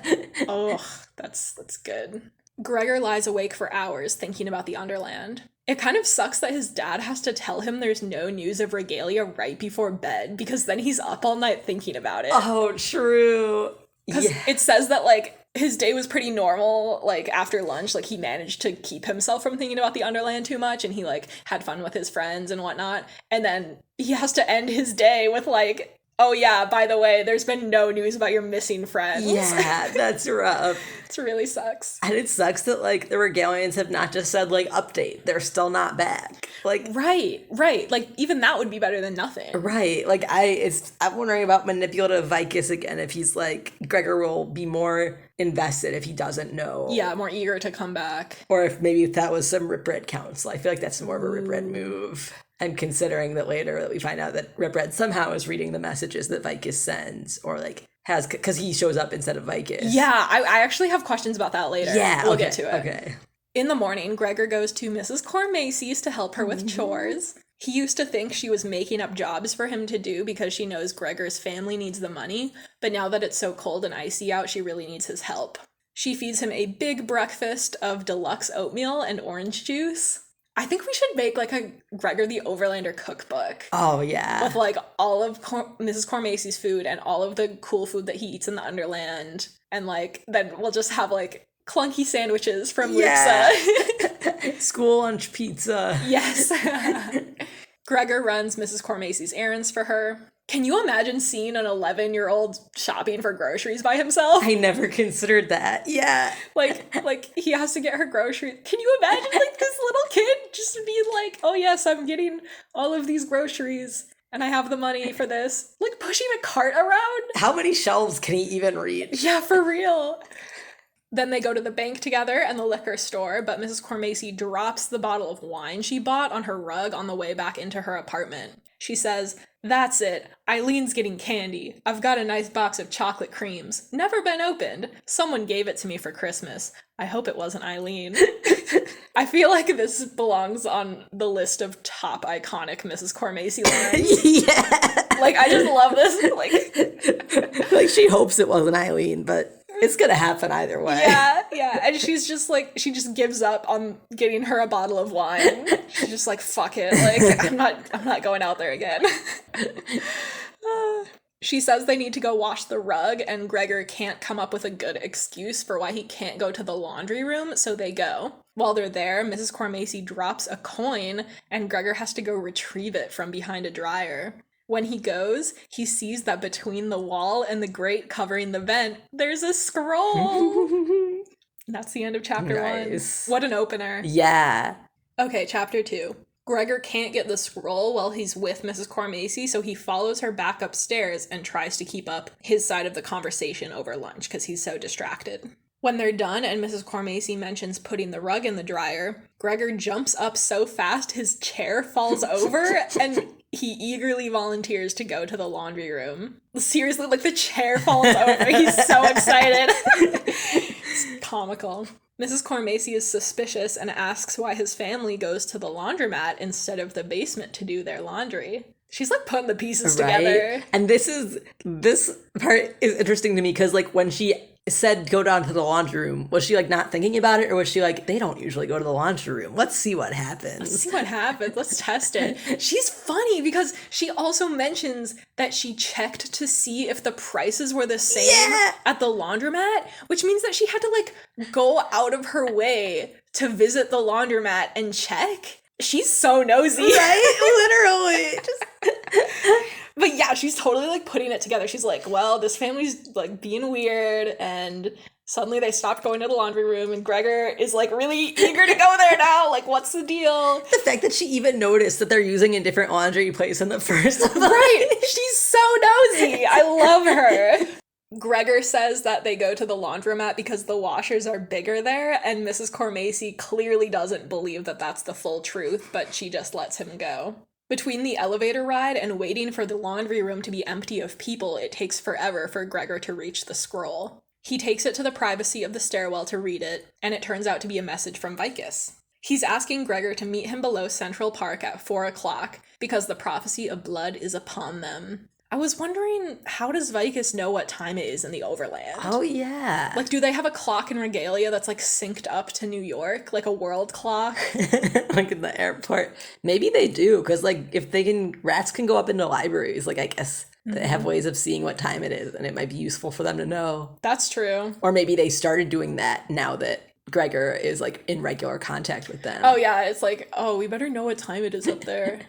Oh, that's good. Gregor lies awake for hours thinking about the Underland. It kind of sucks that his dad has to tell him there's no news of Regalia right before bed, because then he's up all night thinking about it. Oh, true. Because it says that, like, his day was pretty normal, like, after lunch, like, he managed to keep himself from thinking about the Underland too much, and he, like, had fun with his friends and whatnot, and then he has to end his day with, like, oh yeah, by the way, there's been no news about your missing friends. Yeah, that's rough. It really sucks. And it sucks that, like, the Regalians have not just said, like, update. They're still not back. Like, Right. Like, even that would be better than nothing. Right. Like, I'm wondering about manipulative Vikus again, if he's, like, Gregor will be more invested if he doesn't know. Yeah, more eager to come back. Or if maybe that was some Ripred counsel. I feel like that's more of a Ripred move. And considering that later that we find out that Ripred somehow is reading the messages that Vikus sends, or, like, has, because he shows up instead of Vikus. Yeah, I actually have questions about that later. Yeah, we'll get to it. Okay. In the morning, Gregor goes to Mrs. Cormacy's to help her with chores. He used to think she was making up jobs for him to do because she knows Gregor's family needs the money, but now that it's so cold and icy out, she really needs his help. She feeds him a big breakfast of deluxe oatmeal and orange juice. I think we should make, like, a Gregor the Overlander cookbook. Oh, yeah. With, like, all of Mrs. Cormacy's food and all of the cool food that he eats in the Underland. And, like, then we'll just have, like, clunky sandwiches from Luxa. School lunch pizza. Yes. Gregor runs Mrs. Cormacy's errands for her. Can you imagine seeing an 11-year-old shopping for groceries by himself? I never considered that. Yeah. Like he has to get her groceries. Can you imagine like this little kid just being like, oh yes, I'm getting all of these groceries and I have the money for this. Like pushing a cart around. How many shelves can he even reach? Yeah, for real. Then they go to the bank together and the liquor store, but Mrs. Cormacy drops the bottle of wine she bought on her rug on the way back into her apartment. She says, "That's it. Eileen's getting candy. I've got a nice box of chocolate creams. Never been opened. Someone gave it to me for Christmas. I hope it wasn't Eileen." I feel like this belongs on the list of top iconic Mrs. Cormacy lines. Yeah. Like, I just love this. Like she hopes it wasn't Eileen, but it's gonna happen either way. Yeah. And she's just like, she just gives up on getting her a bottle of wine. She's just like, fuck it. Like, I'm not going out there again. She says they need to go wash the rug, and Gregor can't come up with a good excuse for why he can't go to the laundry room, so they go. While they're there, Mrs. Cormacy drops a coin, and Gregor has to go retrieve it from behind a dryer. When he goes, he sees that between the wall and the grate covering the vent, there's a scroll. That's the end of chapter 1. What an opener. Yeah. Okay, chapter 2. Gregor can't get the scroll while he's with Mrs. Cormacy, so he follows her back upstairs and tries to keep up his side of the conversation over lunch because he's so distracted. When they're done and Mrs. Cormacy mentions putting the rug in the dryer, Gregor jumps up so fast his chair falls over and he eagerly volunteers to go to the laundry room. Seriously, like the chair falls over. He's so excited. It's comical. Mrs. Cormacy is suspicious and asks why his family goes to the laundromat instead of the basement to do their laundry. She's like putting the pieces together. And this part is interesting to me because like when she said go down to the laundry room, was she like not thinking about it, or was she like, they don't usually go to the laundry room, let's see what happens? Let's test it. She's funny because she also mentions that she checked to see if the prices were the same at the laundromat, which means that she had to like go out of her way to visit the laundromat and check. She's so nosy. Right? Literally. But yeah, she's totally like putting it together. She's like, well, this family's like being weird, and suddenly they stopped going to the laundry room, and Gregor is like really eager to go there now. Like, what's the deal? The fact that she even noticed that they're using a different laundry place in the first place. Right. She's so nosy. I love her. Gregor says that they go to the laundromat because the washers are bigger there, and Mrs. Cormacy clearly doesn't believe that that's the full truth, but she just lets him go. Between the elevator ride and waiting for the laundry room to be empty of people, it takes forever for Gregor to reach the scroll. He takes it to the privacy of the stairwell to read it, and it turns out to be a message from Vikus. He's asking Gregor to meet him below Central Park at 4 o'clock because the prophecy of blood is upon them. I was wondering, how does Vikus know what time it is in the Overland? Oh, yeah. Like, do they have a clock in Regalia that's, like, synced up to New York? Like a world clock? Like in the airport. Maybe they do, because, like, if they can, rats can go up into libraries. Like, I guess they have ways of seeing what time it is, and it might be useful for them to know. That's true. Or maybe they started doing that now that Gregor is like in regular contact with them. Oh yeah, it's like, oh, we better know what time it is up there.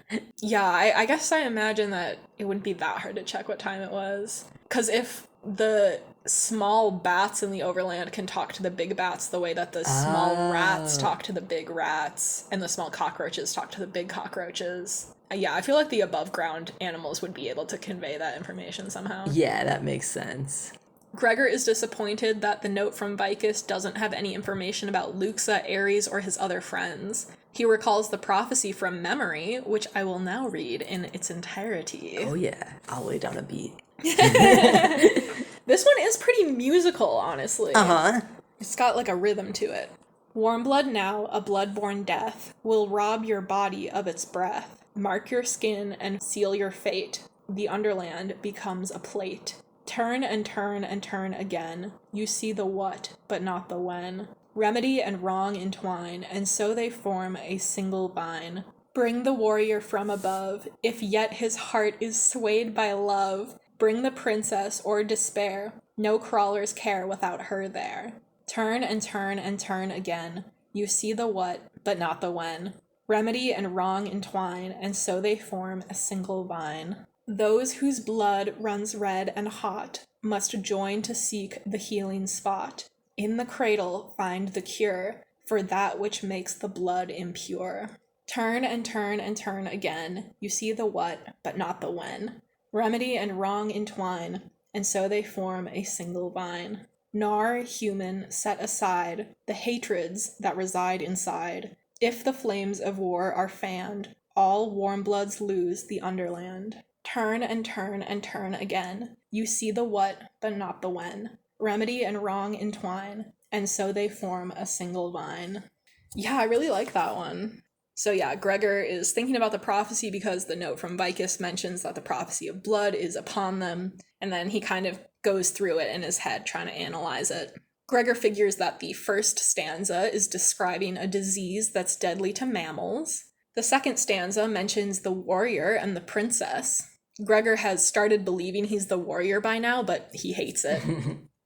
Yeah, I guess I imagine that it wouldn't be that hard to check what time it was. Because if the small bats in the Overland can talk to the big bats the way that the small rats talk to the big rats, and the small cockroaches talk to the big cockroaches. Yeah, I feel like the above ground animals would be able to convey that information somehow. Yeah, that makes sense. Gregor is disappointed that the note from Vikus doesn't have any information about Luxa, Ares, or his other friends. He recalls the prophecy from memory, which I will now read in its entirety. Oh yeah, I'll lay down a beat. This one is pretty musical, honestly. Uh-huh. It's got like a rhythm to it. Warmblood now, a blood-born death, will rob your body of its breath. Mark your skin and seal your fate. The underland becomes a plate. Turn and turn and turn again. You see the what, but not the when. Remedy and wrong entwine, and so they form a single vine. Bring the warrior from above, if yet his heart is swayed by love. Bring the princess or despair. No crawlers care without her there. Turn and turn and turn again. You see the what, but not the when. Remedy and wrong entwine, and so they form a single vine. Those whose blood runs red and hot must join to seek the healing spot. In the cradle find the cure for that which makes the blood impure. Turn and turn and turn again. You see the what, but not the when. Remedy and wrong entwine, and so they form a single vine. Gnar, human, set aside the hatreds that reside inside. If the flames of war are fanned, all warmbloods lose the underland. Turn and turn and turn again. You see the what, but not the when. Remedy and wrong entwine, and so they form a single vine. Yeah, I really like that one. So yeah, Gregor is thinking about the prophecy because the note from Vikus mentions that the prophecy of blood is upon them, and then he kind of goes through it in his head trying to analyze it. Gregor figures that the first stanza is describing a disease that's deadly to mammals. The second stanza mentions the warrior and the princess. Gregor has started believing he's the warrior by now, but he hates it.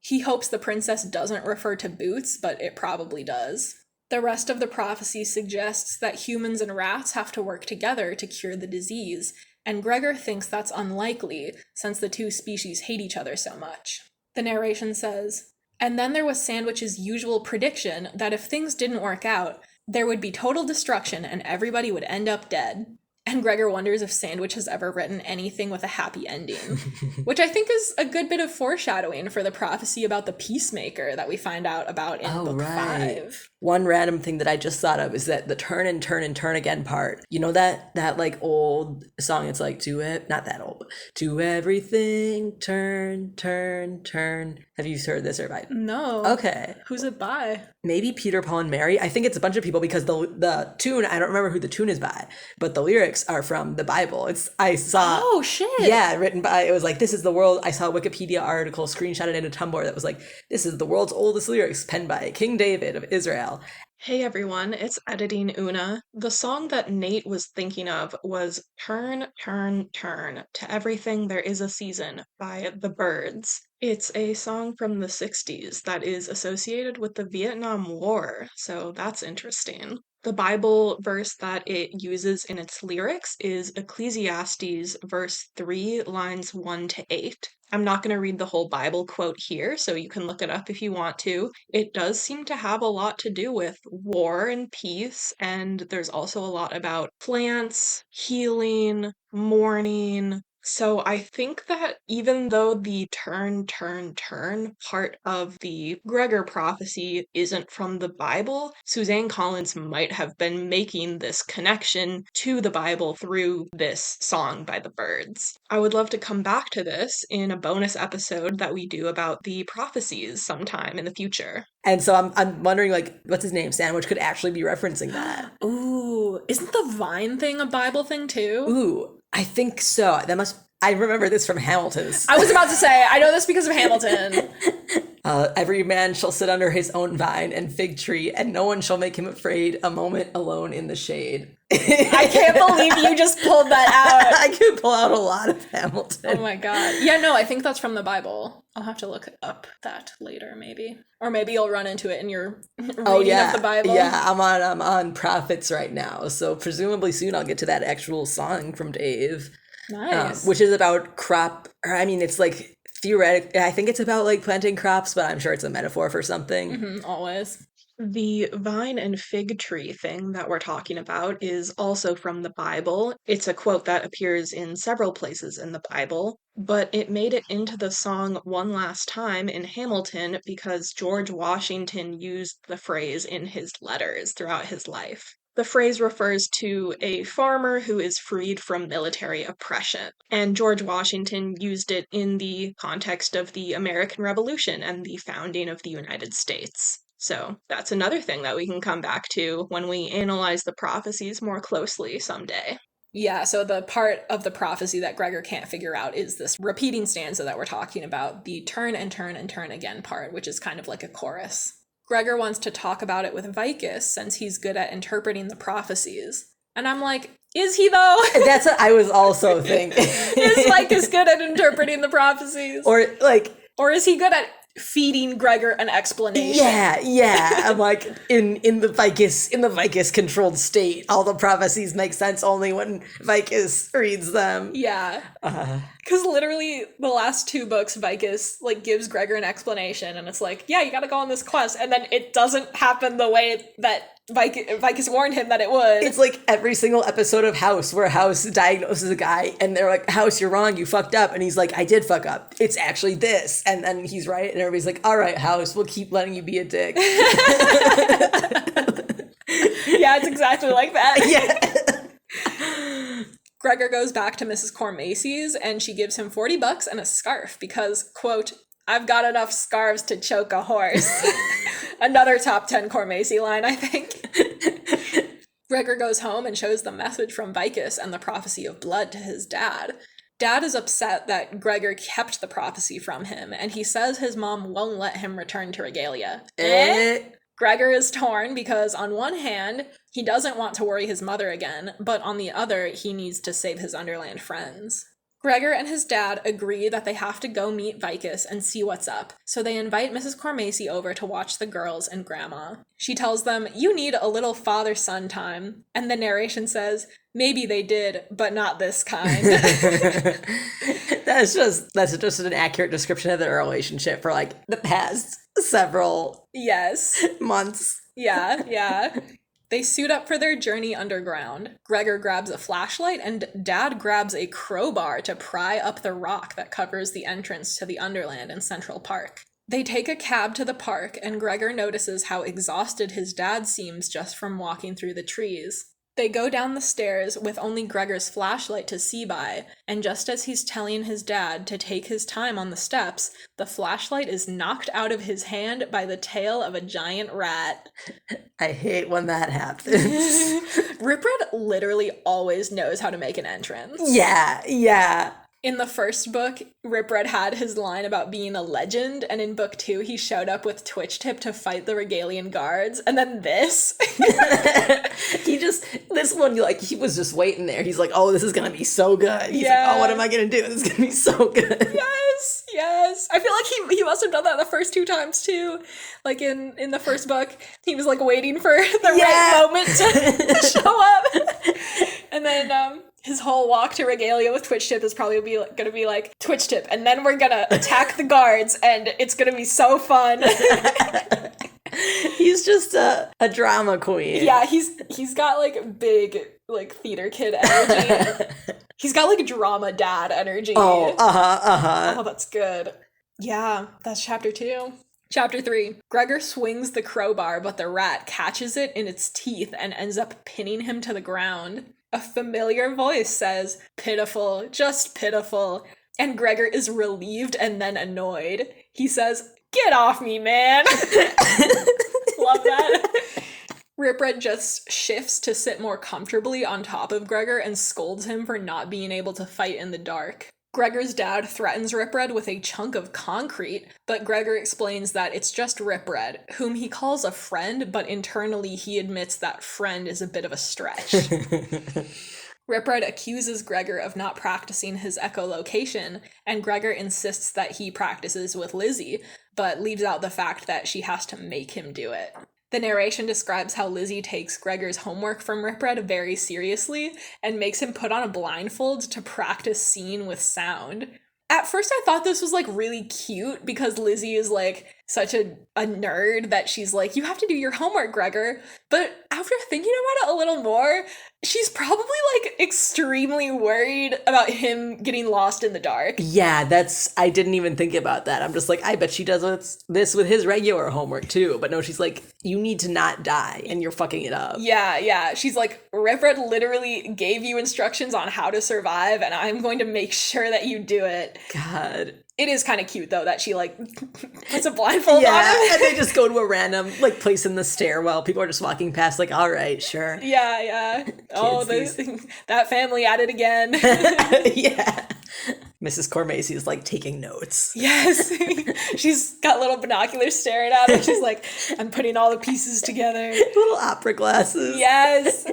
He hopes the princess doesn't refer to boots, but it probably does. The rest of the prophecy suggests that humans and rats have to work together to cure the disease, and Gregor thinks that's unlikely since the two species hate each other so much. The narration says, "And then there was Sandwich's usual prediction that if things didn't work out, there would be total destruction and everybody would end up dead." And Gregor wonders if Sandwich has ever written anything with a happy ending, which I think is a good bit of foreshadowing for the prophecy about the peacemaker that we find out about in book 5. One random thing that I just thought of is that the turn and turn and turn again part. You know that like old song, it's like not that old, to everything, turn, turn, turn. Have you heard this or by? No. Okay. Who's it by? Maybe Peter, Paul, and Mary. I think it's a bunch of people because the tune, I don't remember who the tune is by, but the lyrics are from the Bible. Oh, shit. Yeah, written by, it was like, this is the world, I saw a Wikipedia article screenshotted into Tumblr that was like, this is the world's oldest lyrics penned by King David of Israel. Hey everyone, it's Editing Oona. The song that Nate was thinking of was Turn, Turn, Turn, To Everything There Is a Season by The Byrds. It's a song from the 60s that is associated with the Vietnam War, so that's interesting. The Bible verse that it uses in its lyrics is Ecclesiastes verse 3, lines 1 to 8. I'm not going to read the whole Bible quote here, so you can look it up if you want to. It does seem to have a lot to do with war and peace, and there's also a lot about plants, healing, mourning. So I think that even though the turn, turn, turn part of the Gregor prophecy isn't from the Bible, Suzanne Collins might have been making this connection to the Bible through this song by the Byrds. I would love to come back to this in a bonus episode that we do about the prophecies sometime in the future. And so I'm wondering, like, what's his name? Sandwich could actually be referencing that. Ooh, isn't the vine thing a Bible thing too? Ooh, I think so. I remember this from Hamilton's. I was about to say, I know this because of Hamilton. Every man shall sit under his own vine and fig tree, and no one shall make him afraid a moment alone in the shade. I can't believe you just pulled that out. I could pull out a lot of Hamilton. Oh my god. Yeah, no, I think that's from the Bible. I'll have to look up that later, maybe. Or maybe you'll run into it in your reading of the Bible. Yeah, I'm on Prophets right now, so presumably soon I'll get to that actual song from Dave. Nice. Which is about it's like theoretic. I think it's about like planting crops, but I'm sure it's a metaphor for something. Mm-hmm, always. The vine and fig tree thing that we're talking about is also from the Bible. It's a quote that appears in several places in the Bible, but it made it into the song one last time in Hamilton because George Washington used the phrase in his letters throughout his life. The phrase refers to a farmer who is freed from military oppression, and George Washington used it in the context of the American Revolution and the founding of the United States. So that's another thing that we can come back to when we analyze the prophecies more closely someday. Yeah, so the part of the prophecy that Gregor can't figure out is this repeating stanza that we're talking about, the turn and turn and turn again part, which is kind of like a chorus. Gregor wants to talk about it with Vikus since he's good at interpreting the prophecies. And I'm like, is he though? That's what I was also thinking. Is Vikus good at interpreting the prophecies? Or is he good at feeding Gregor an explanation. Yeah. I'm like, in the Vikus controlled state, all the prophecies make sense only when Vikus reads them. Yeah. Because literally the last 2 books, Vikus like gives Gregor an explanation, and it's like, yeah, you gotta go on this quest, and then it doesn't happen the way that Vikus warned him that it would. It's like every single episode of House where House diagnoses a guy and they're like, House, you're wrong, you fucked up. And he's like, I did fuck up. It's actually this. And then he's right. And everybody's like, all right, House, we'll keep letting you be a dick. Yeah, it's exactly like that. Yeah. Gregor goes back to Mrs. Cormacy's and she gives him $40 and a scarf because, quote, I've got enough scarves to choke a horse. Another top 10 Cormacy line, I think. Gregor goes home and shows the message from Vikus and the prophecy of blood to his dad. Dad is upset that Gregor kept the prophecy from him, and he says his mom won't let him return to Regalia. Gregor is torn because, on one hand, he doesn't want to worry his mother again, but on the other, he needs to save his Underland friends. Gregor and his dad agree that they have to go meet Vikus and see what's up, so they invite Mrs. Cormacy over to watch the girls and Grandma. She tells them, you need a little father-son time, and the narration says, maybe they did, but not this kind. That's just an accurate description of their relationship for like the past several months. Yeah. They suit up for their journey underground. Gregor grabs a flashlight and Dad grabs a crowbar to pry up the rock that covers the entrance to the Underland in Central Park. They take a cab to the park and Gregor notices how exhausted his dad seems just from walking through the trees. They go down the stairs with only Gregor's flashlight to see by, and just as he's telling his dad to take his time on the steps, the flashlight is knocked out of his hand by the tail of a giant rat. I hate when that happens. Ripred literally always knows how to make an entrance. Yeah. In the first book, Ripred had his line about being a legend, and in book 2, he showed up with Twitch Tip to fight the Regalian guards, and then this. This one, he was just waiting there. He's like, oh, this is gonna be so good. He's like, oh, what am I gonna do? This is gonna be so good. Yes. I feel like he must have done that the first 2 times, too. Like, in the first book, he was, like, waiting for the right moment to show up. And then, his whole walk to Regalia with Twitch Tip is probably gonna be like, Twitch Tip, and then we're gonna attack the guards, and it's gonna be so fun. He's just a drama queen. Yeah, he's got, like, big, like, theater kid energy. He's got, like, drama dad energy. Oh, Oh, that's good. Yeah, that's chapter 2. Chapter 3. Gregor swings the crowbar, but the rat catches it in its teeth and ends up pinning him to the ground. A familiar voice says, pitiful, just pitiful. And Gregor is relieved and then annoyed. He says, get off me, man. Love that. Ripred just shifts to sit more comfortably on top of Gregor and scolds him for not being able to fight in the dark. Gregor's dad threatens Ripred with a chunk of concrete, but Gregor explains that it's just Ripred, whom he calls a friend, but internally he admits that friend is a bit of a stretch. Ripred accuses Gregor of not practicing his echolocation, and Gregor insists that he practices with Lizzie, but leaves out the fact that she has to make him do it. The narration describes how Lizzie takes Gregor's homework from Ripred very seriously and makes him put on a blindfold to practice seeing with sound. At first I thought this was, like, really cute because Lizzie is, like, such a nerd that she's like, you have to do your homework, Gregor. But after thinking about it a little more, she's probably, like, extremely worried about him getting lost in the dark. Yeah, I didn't even think about that. I'm just like, I bet she does this with his regular homework too. But no, she's like, you need to not die and you're fucking it up. Yeah. She's like, Ripred literally gave you instructions on how to survive and I'm going to make sure that you do it. God. It is kind of cute, though, that she, like, puts a blindfold on him. And they just go to a random, like, place in the stairwell. People are just walking past, like, all right, sure. Yeah. Oh, that family at it again. Yeah. Mrs. Cormacy is, like, taking notes. Yes. She's got little binoculars staring at her. She's like, I'm putting all the pieces together. Little opera glasses. Yes.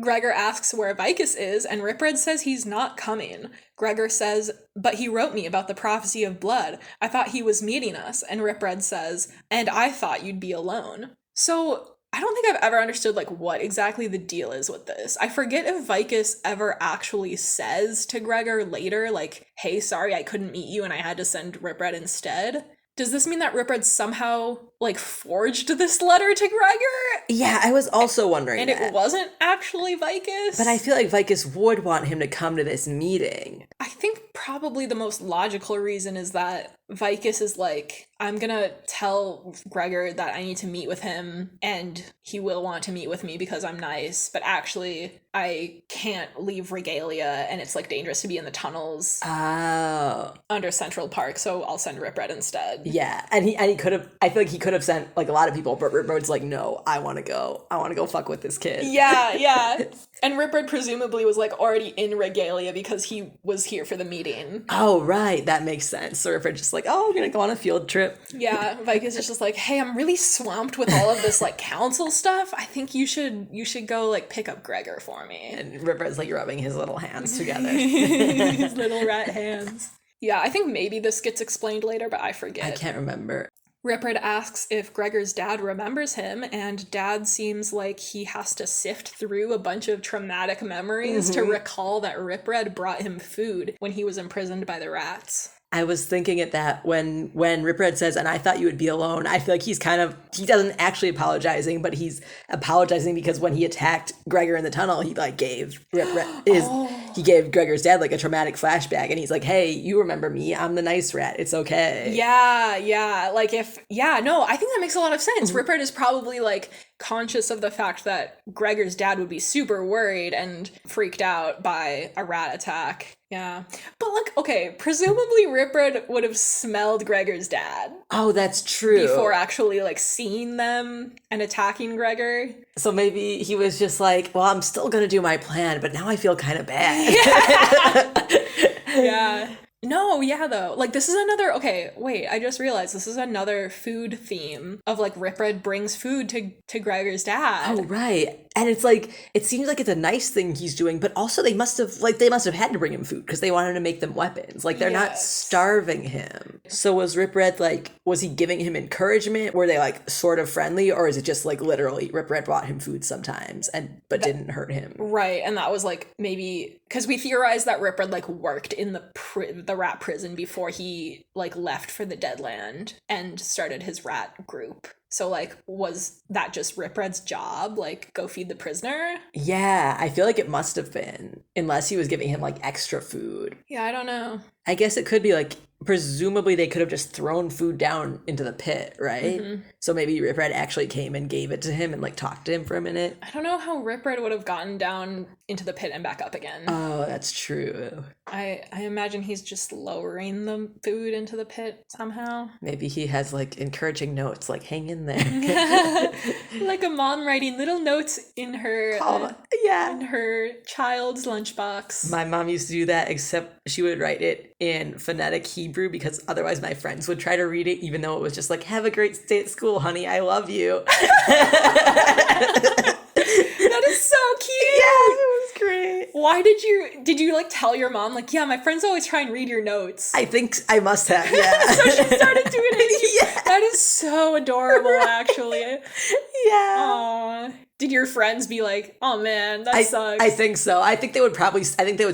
Gregor asks where Vikus is, and Ripred says he's not coming. Gregor says, but he wrote me about the prophecy of blood. I thought he was meeting us. And Ripred says, and I thought you'd be alone. So I don't think I've ever understood like what exactly the deal is with this. I forget if Vikus ever actually says to Gregor later, like, hey, sorry, I couldn't meet you and I had to send Ripred instead. Does this mean that Ripred somehow, like, forged this letter to Gregor? Yeah, I was also wondering And that. it wasn't actually Vikus? But I feel like Vikus would want him to come to this meeting. I think probably the most logical reason is that Vikus is like, I'm gonna tell Gregor that I need to meet with him, and he will want to meet with me because I'm nice, but actually I can't leave Regalia, and it's like dangerous to be in the tunnels under Central Park, so I'll send Ripred instead. Yeah, and he could have, I feel like he could have sent like a lot of people, but Ripred's like, no, I want to go fuck with this kid. Yeah. And Ripred presumably was like already in Regalia because he was here for the meeting. Oh, right, that makes sense. So Ripred's just like, oh, I'm gonna go on a field trip. Yeah, Vikus is just like, hey, I'm really swamped with all of this like council stuff. I think you should go like pick up Gregor for me. And Ripred's like rubbing his little hands together. His little rat hands. Yeah, I think maybe this gets explained later, but I forget. I can't remember. Ripred asks if Gregor's dad remembers him, and Dad seems like he has to sift through a bunch of traumatic memories to recall that Ripred brought him food when he was imprisoned by the rats. I was thinking at that when Ripred says, and I thought you would be alone, I feel like he doesn't actually apologizing, but he's apologizing because when he attacked Gregor in the tunnel, he like gave he gave Gregor's dad like a traumatic flashback, and he's like, hey, you remember me, I'm the nice rat, it's okay. Yeah, I think that makes a lot of sense. Ripred is probably like conscious of the fact that Gregor's dad would be super worried and freaked out by a rat attack. Yeah. But like, okay, presumably Ripred would have smelled Gregor's dad. Oh, that's true. Before actually like seeing them and attacking Gregor. So maybe he was just like, well, I'm still gonna do my plan, but now I feel kind of bad. Yeah. No, yeah, though. Like, this is another... Okay, wait, I just realized this is another food theme of, like, Ripred brings food to Gregor's dad. Oh, right. And it's like, it seems like it's a nice thing he's doing, but also they must have had to bring him food because they wanted to make them weapons. Like, they're not starving him. So was Ripred, like, was he giving him encouragement? Were they, like, sort of friendly? Or is it just, like, literally Ripred brought him food sometimes but didn't hurt him? Right, and that was, like, maybe... Because we theorized that Ripred, like, worked in the rat prison before he, like, left for the Deadland and started his rat group. So, like, was that just Ripred's job? Like, go feed the prisoner? Yeah, I feel like it must have been. Unless he was giving him, like, extra food. Yeah, I don't know. I guess it could be, like, presumably they could have just thrown food down into the pit, right? Mm-hmm. So maybe Ripred actually came and gave it to him and, like, talked to him for a minute. I don't know how Ripred would have gotten down into the pit and back up again. Oh, that's true. I imagine he's just lowering the food into the pit somehow. Maybe he has, like, encouraging notes, like, hang in there. Like a mom writing little notes in her in her child's lunchbox. My mom used to do that, except she would write it in phonetic Hebrew because otherwise my friends would try to read it, even though it was just like, have a great stay at school, honey, I love you. That is so cute. Yeah, it was great. Why did you like tell your mom, like, yeah, my friends always try and read your notes? I think I must have, yeah. So she started doing it. Yeah. That is so adorable, actually. Yeah. Aww. Did your friends be like, oh man, that sucks? I think so. I think they would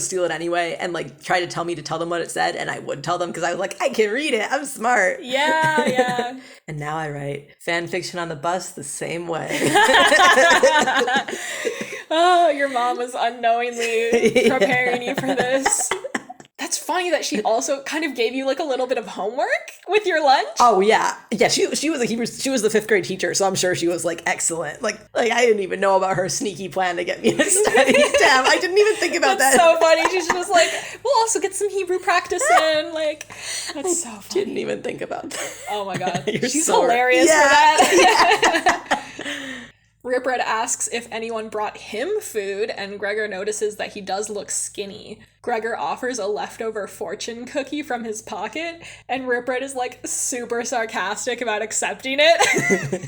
steal it anyway and like try to tell me to tell them what it said, and I would tell them because I was like, I can read it. I'm smart. Yeah. And now I write fan fiction on the bus the same way. Oh, your mom was unknowingly preparing you for this. That's funny that she also kind of gave you like a little bit of homework with your lunch. Oh yeah. She was the 5th grade teacher, so I'm sure she was like excellent. Like I didn't even know about her sneaky plan to get me to study. Damn, I didn't even think about that. That's so funny. She's just like, we'll also get some Hebrew practice in. Like, that's so funny. Didn't even think about that. Oh my god. She's so hilarious for that. Yeah. Ripred asks if anyone brought him food, and Gregor notices that he does look skinny. Gregor offers a leftover fortune cookie from his pocket, and Ripred is like super sarcastic about accepting it.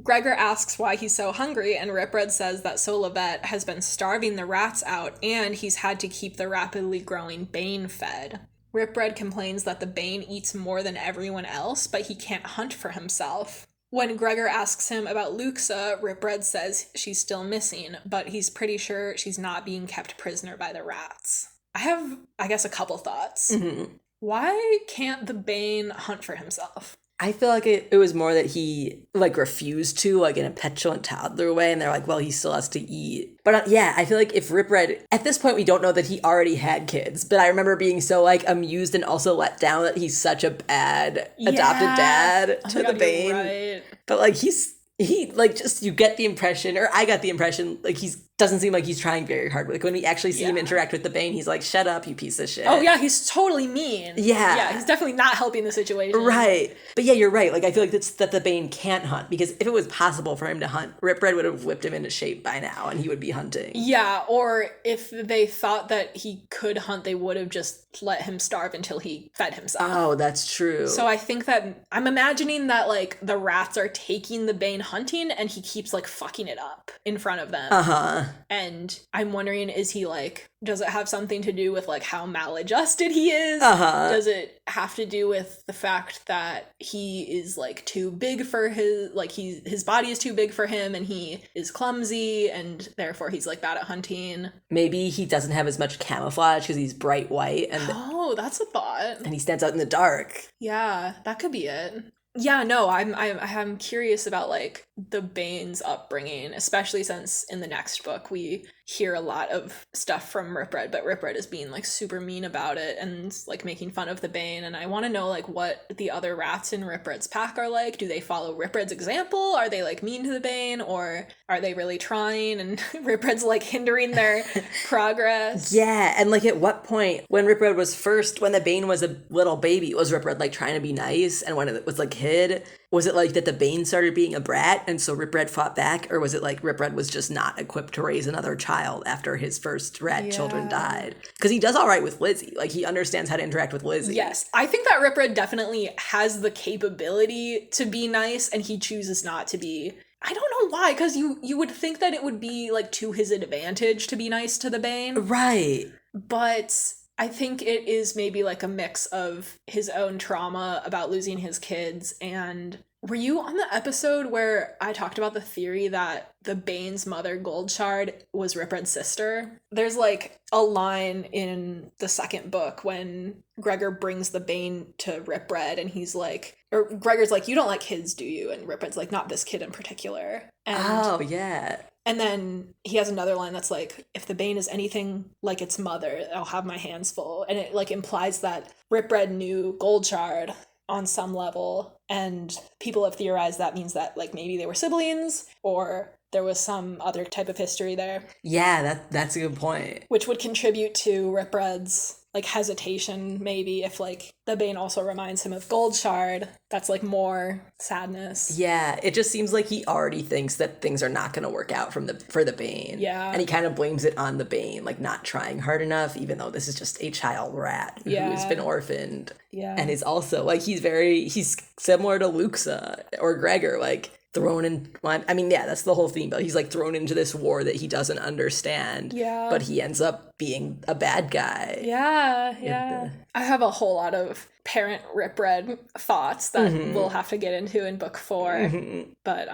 Gregor asks why he's so hungry, and Ripred says that Solavet has been starving the rats out, and he's had to keep the rapidly growing Bane fed. Ripred complains that the Bane eats more than everyone else, but he can't hunt for himself. When Gregor asks him about Luxa, Ripred says she's still missing, but he's pretty sure she's not being kept prisoner by the rats. I have, I guess, a couple thoughts. Mm-hmm. Why can't the Bane hunt for himself? I feel like it was more that he, like, refused to, like, in a petulant toddler way, and they're like, well, he still has to eat. But yeah, I feel like if Ripred, at this point we don't know that he already had kids, but I remember being so, like, amused and also let down that he's such a bad adopted dad to the Bane. Right. But, like, he, like, just, you get the impression, or I got the impression, like, doesn't seem like he's trying very hard. Like, when we actually see him interact with the Bane, he's like, shut up, you piece of shit. Oh, yeah, he's totally mean. Yeah. Yeah, he's definitely not helping the situation. Right. But yeah, you're right. Like, I feel like that the Bane can't hunt, because if it was possible for him to hunt, Ripred would have whipped him into shape by now, and he would be hunting. Yeah, or if they thought that he could hunt, they would have just let him starve until he fed himself. Oh, that's true. So I think that, I'm imagining that, like, the rats are taking the Bane hunting, and he keeps, like, fucking it up in front of them. Uh-huh. And I'm wondering, is he, like, does it have something to do with, like, how maladjusted he is? Uh-huh. Does it have to do with the fact that he is, like, too big for his, like, his body is too big for him, and he is clumsy, and therefore he's, like, bad at hunting? Maybe he doesn't have as much camouflage because he's bright white, and Oh, that's a thought. and he stands out in the dark. Yeah, that could be it. Yeah, no, I'm curious about, like, the Bane's upbringing, especially since in the next book we hear a lot of stuff from Ripred, but Ripred is being, like, super mean about it and, like, making fun of the Bane, and I want to know, like, what the other rats in Ripred's pack are like. Do they follow Ripred's example? Are they, like, mean to the Bane, or are they really trying and Ripred's, like, hindering their progress? Yeah, and, like, at what point, when the Bane was a little baby, was Ripred, like, trying to be nice, and when it was, like, kid, was it, like, that the Bane started being a brat, and so Ripred fought back, or was it, like, Ripred was just not equipped to raise another child after his first rat children died? Because he does all right with Lizzie. Like, he understands how to interact with Lizzie. Yes, I think that Ripred definitely has the capability to be nice, and he chooses not to be. I don't know why, because you would think that it would be, like, to his advantage to be nice to the Bane. Right. But I think it is maybe, like, a mix of his own trauma about losing his kids. And were you on the episode where I talked about the theory that the Bane's mother, Goldshard, was Ripred's sister? There's, like, a line in the second book when Gregor brings the Bane to Ripred, and he's like, or Gregor's like, you don't like kids, do you? And Ripred's like, not this kid in particular. And Oh, yeah. and then he has another line that's like, if the Bane is anything like its mother, I'll have my hands full. And it, like, implies that Ripred knew Goldshard on some level. And people have theorized that means that, like, maybe they were siblings, or there was some other type of history there. Yeah, that's a good point. Which would contribute to Ripred's, like, hesitation, maybe, if, like, the Bane also reminds him of Goldshard. That's, like, more sadness. Yeah, it just seems like he already thinks that things are not going to work out for the Bane. Yeah. And he kind of blames it on the Bane, like, not trying hard enough, even though this is just a child rat who's been orphaned. Yeah. And is also, like, he's similar to Luxa or Gregor, like, thrown in, I mean, yeah, that's the whole theme, but he's, like, thrown into this war that he doesn't understand. Yeah. But he ends up being a bad guy. Yeah. I have a whole lot of parent Ripred thoughts that we'll have to get into in book 4. But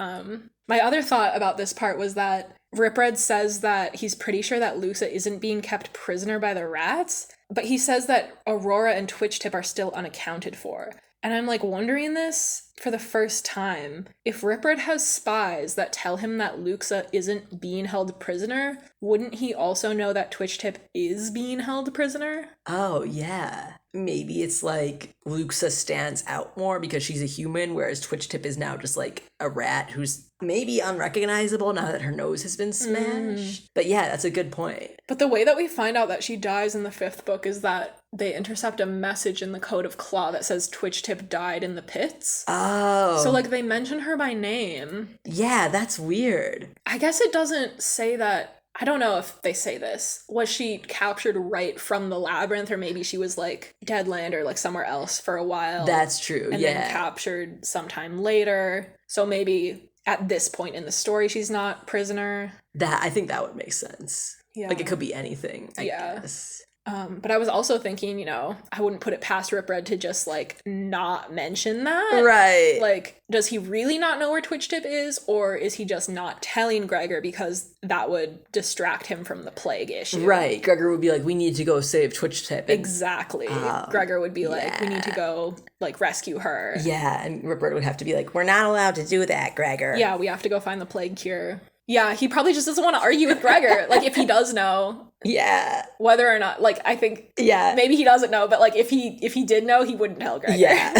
my other thought about this part was that Ripred says that he's pretty sure that Luxa isn't being kept prisoner by the rats, but he says that Aurora and Twitchtip are still unaccounted for. And I'm, like, wondering this for the first time. If Ripred has spies that tell him that Luxa isn't being held prisoner, wouldn't he also know that Twitchtip is being held prisoner? Oh, yeah. Maybe it's like Luxa stands out more because she's a human, whereas Twitchtip is now just, like, a rat who's maybe unrecognizable now that her nose has been smashed. But yeah, that's a good point. But the way that we find out that she dies in the 5th book is that they intercept a message in the Code of Claw that says Twitchtip died in the pits. Oh. So, like, they mention her by name. Yeah, that's weird. I guess it doesn't say that. I don't know if they say this. Was she captured right from the labyrinth, or maybe she was, like, Deadland or, like, somewhere else for a while? That's true, and then captured sometime later. So maybe at this point in the story she's not prisoner. I think that would make sense. Yeah. Like, it could be anything, I guess. But I was also thinking, I wouldn't put it past Ripred to just, like, not mention that. Right. Like, does he really not know where Twitch Tip is? Or is he just not telling Gregor because that would distract him from the plague issue? Right. Gregor would be like, we need to go save Twitch Tip. Exactly. Gregor would be like, we need to go, like, rescue her. Yeah, and Ripred would have to be like, we're not allowed to do that, Gregor. Yeah, we have to go find the plague cure. Yeah, he probably just doesn't want to argue with Gregor. Like, if he does know. Yeah. Whether or not, like, I think maybe he doesn't know, but, like, if he did know, he wouldn't tell Gregor. Yeah.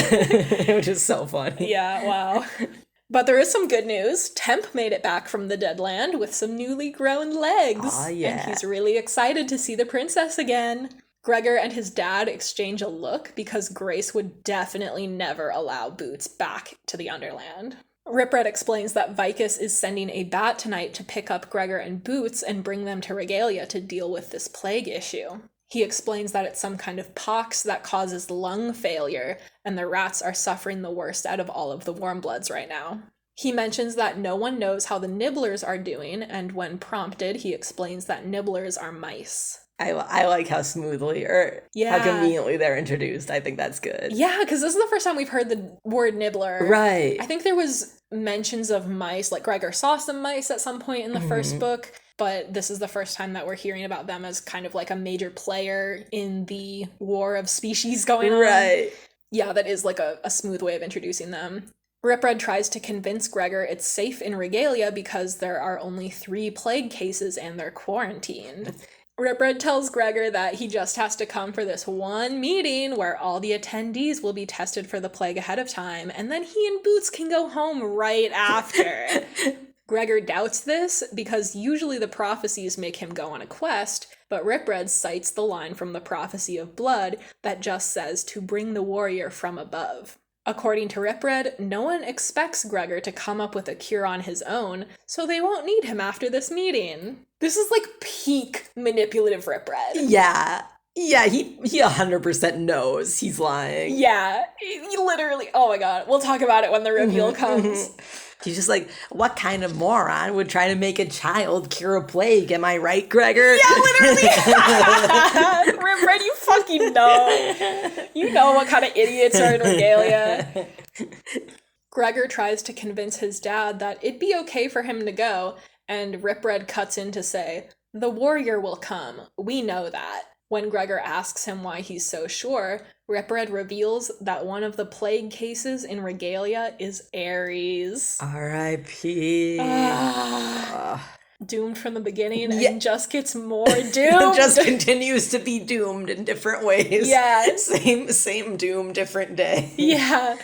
Which is so funny. Yeah, wow. But there is some good news. Temp made it back from the dead land with some newly grown legs. Oh, yeah. And he's really excited to see the princess again. Gregor and his dad exchange a look because Grace would definitely never allow Boots back to the Underland. Ripred explains that Vikus is sending a bat tonight to pick up Gregor and Boots and bring them to Regalia to deal with this plague issue. He explains that it's some kind of pox that causes lung failure, and the rats are suffering the worst out of all of the Warmbloods right now. He mentions that no one knows how the Nibblers are doing, and when prompted, he explains that Nibblers are mice. I like how smoothly or how conveniently they're introduced. I think that's good. Yeah, because this is the first time we've heard the word nibbler. Right. I think there was mentions of mice, like Gregor saw some mice at some point in the first book, but this is the first time that we're hearing about them as kind of like a major player in the war of species going on. Right. Yeah, that is like a smooth way of introducing them. Ripred tries to convince Gregor it's safe in Regalia because there are only 3 plague cases and they're quarantined. Ripred tells Gregor that he just has to come for this one meeting where all the attendees will be tested for the plague ahead of time, and then he and Boots can go home right after. Gregor doubts this because usually the prophecies make him go on a quest, but Ripred cites the line from the Prophecy of Blood that just says to bring the warrior from above. According to Ripred, no one expects Gregor to come up with a cure on his own, so they won't need him after this meeting. This is like peak manipulative Ripred. Yeah. Yeah, he 100% knows he's lying. Yeah, he literally, oh my god, we'll talk about it when the reveal comes. He's just like, what kind of moron would try to make a child cure a plague? Am I right, Gregor? Yeah, literally. Ripred, you fucking know. You know what kind of idiots are in Regalia. Gregor tries to convince his dad that it'd be okay for him to go, and Ripred cuts in to say, the warrior will come. We know that. When Gregor asks him why he's so sure, Ripred reveals that one of the plague cases in Regalia is Ares. R.I.P. Doomed from the beginning and just gets more doomed. Just continues to be doomed in different ways. Yeah. Same doom, different day. Yeah.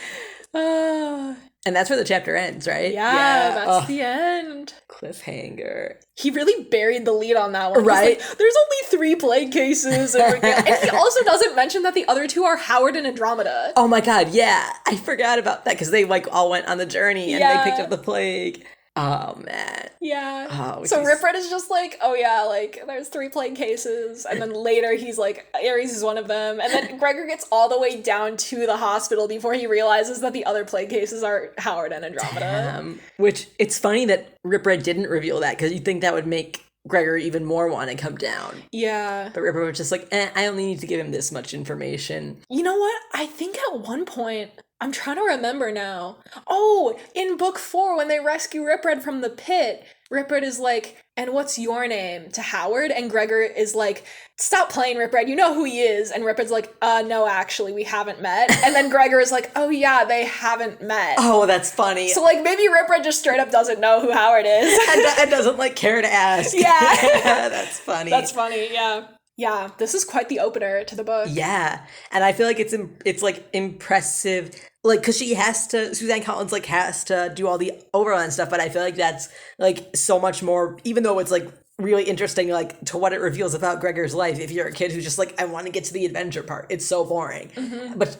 And that's where the chapter ends, right? Yeah, that's the end. Cliffhanger. He really buried the lead on that one. Right? Like, there's only 3 plague cases. And he also doesn't mention that the other 2 are Howard and Andromeda. Oh my god, yeah. I forgot about that because they like all went on the journey and they picked up the plague. Oh, man. Yeah. Oh, so Ripred is just like, oh yeah, like, there's 3 plague cases. And then later he's like, Ares is one of them. And then Gregor gets all the way down to the hospital before he realizes that the other plague cases are Howard and Andromeda. Damn. Which, it's funny that Ripred didn't reveal that, because you'd think that would make Gregor even more want to come down. Yeah. But Ripred was just like, I only need to give him this much information. You know what? I think at one point, I'm trying to remember now. Oh, in book 4, when they rescue Ripred from the pit, Ripred is like, and what's your name? To Howard? And Gregor is like, stop playing, Ripred, you know who he is. And Ripred's like, no, actually, we haven't met. And then Gregor is like, oh yeah, they haven't met. Oh, that's funny. So like, maybe Ripred just straight up doesn't know who Howard is. and doesn't like care to ask. Yeah. That's funny. That's funny, yeah. Yeah, this is quite the opener to the book. Yeah, and I feel like it's like impressive, like, because Suzanne Collins like has to do all the overland stuff, but I feel like that's like so much more, even though it's like really interesting, like, to what it reveals about Gregor's life. If you're a kid who's just like, I want to get to the adventure part, it's so boring.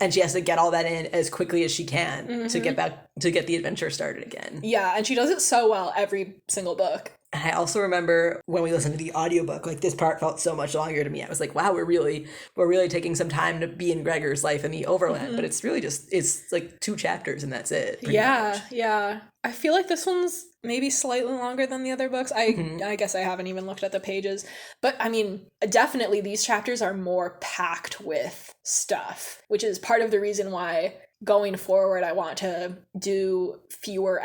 And she has to get all that in as quickly as she can to get the adventure started again. Yeah, and she does it so well every single book. And I also remember when we listened to the audiobook, like this part felt so much longer to me. I was like, wow, we're really taking some time to be in Gregor's life in the Overland, but it's really just, it's like 2 chapters and that's it. Pretty much. Yeah. I feel like this one's maybe slightly longer than the other books. I guess I haven't even looked at the pages. But I mean, definitely these chapters are more packed with stuff, which is part of the reason why going forward I want to do fewer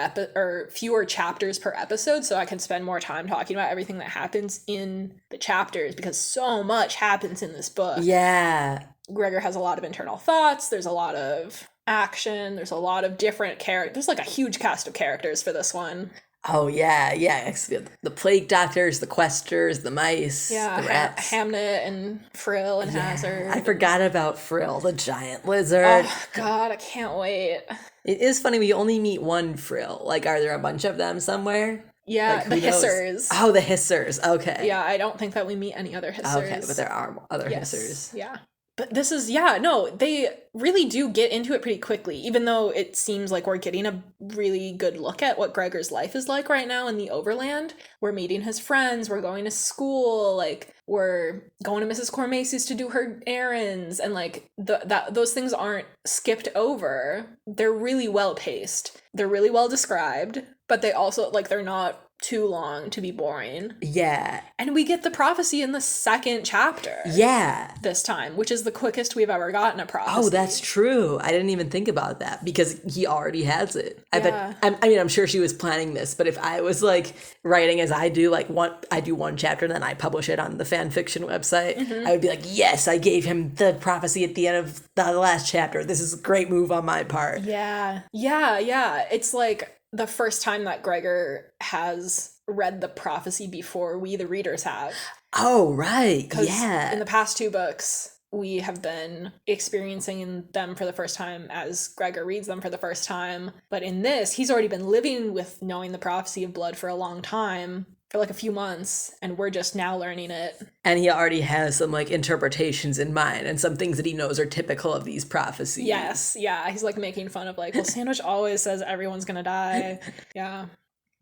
chapters per episode so I can spend more time talking about everything that happens in the chapters, because so much happens in this book. Yeah. Gregor has a lot of internal thoughts. There's a lot of action. There's a lot of different characters. There's like a huge cast of characters for this one. Oh, yeah. The plague doctors, the questers, the mice, the rats. Hamnet and Frill and Hazard. I forgot about Frill, the giant lizard. Oh, God, I can't wait. It is funny, we only meet one Frill. Like, are there a bunch of them somewhere? Yeah, like, the hissers. Oh, the hissers. Okay. Yeah, I don't think that we meet any other hissers. Okay, but there are other hissers. Yeah. But this is, they really do get into it pretty quickly, even though it seems like we're getting a really good look at what Gregor's life is like right now in the Overland. We're meeting his friends, we're going to school, like, we're going to Mrs. Cormacy's to do her errands, and, like, those things aren't skipped over. They're really well paced. They're really well described, but they also, like, they're not too long to be boring. Yeah. And we get the prophecy in the 2nd chapter. Yeah. This time, which is the quickest we've ever gotten a prophecy. Oh, that's true. I didn't even think about that because he already has it. I'm sure she was planning this, but if I was like writing as I do, like I do one chapter and then I publish it on the fan fiction website, I would be like, yes, I gave him the prophecy at the end of the last chapter. This is a great move on my part. Yeah. It's like the first time that Gregor has read the prophecy before we, the readers, have. Oh, right. Because in the past 2 books, we have been experiencing them for the first time as Gregor reads them for the first time. But in this, he's already been living with knowing the prophecy of blood for a long time, for like a few months, and we're just now learning it. And he already has some like interpretations in mind and some things that he knows are typical of these prophecies. Yes, yeah. He's like making fun of like, well, Sandwich always says everyone's gonna die. Yeah.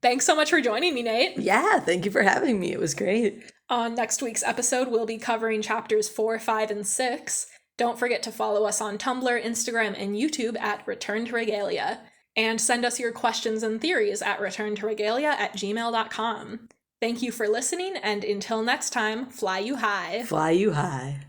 Thanks so much for joining me, Nate. Yeah, thank you for having me. It was great. On next week's episode, we'll be covering chapters 4, 5, and 6. Don't forget to follow us on Tumblr, Instagram, and YouTube at Return to Regalia. And send us your questions and theories at returntoregalia@gmail.com. Thank you for listening, and until next time, fly you high. Fly you high.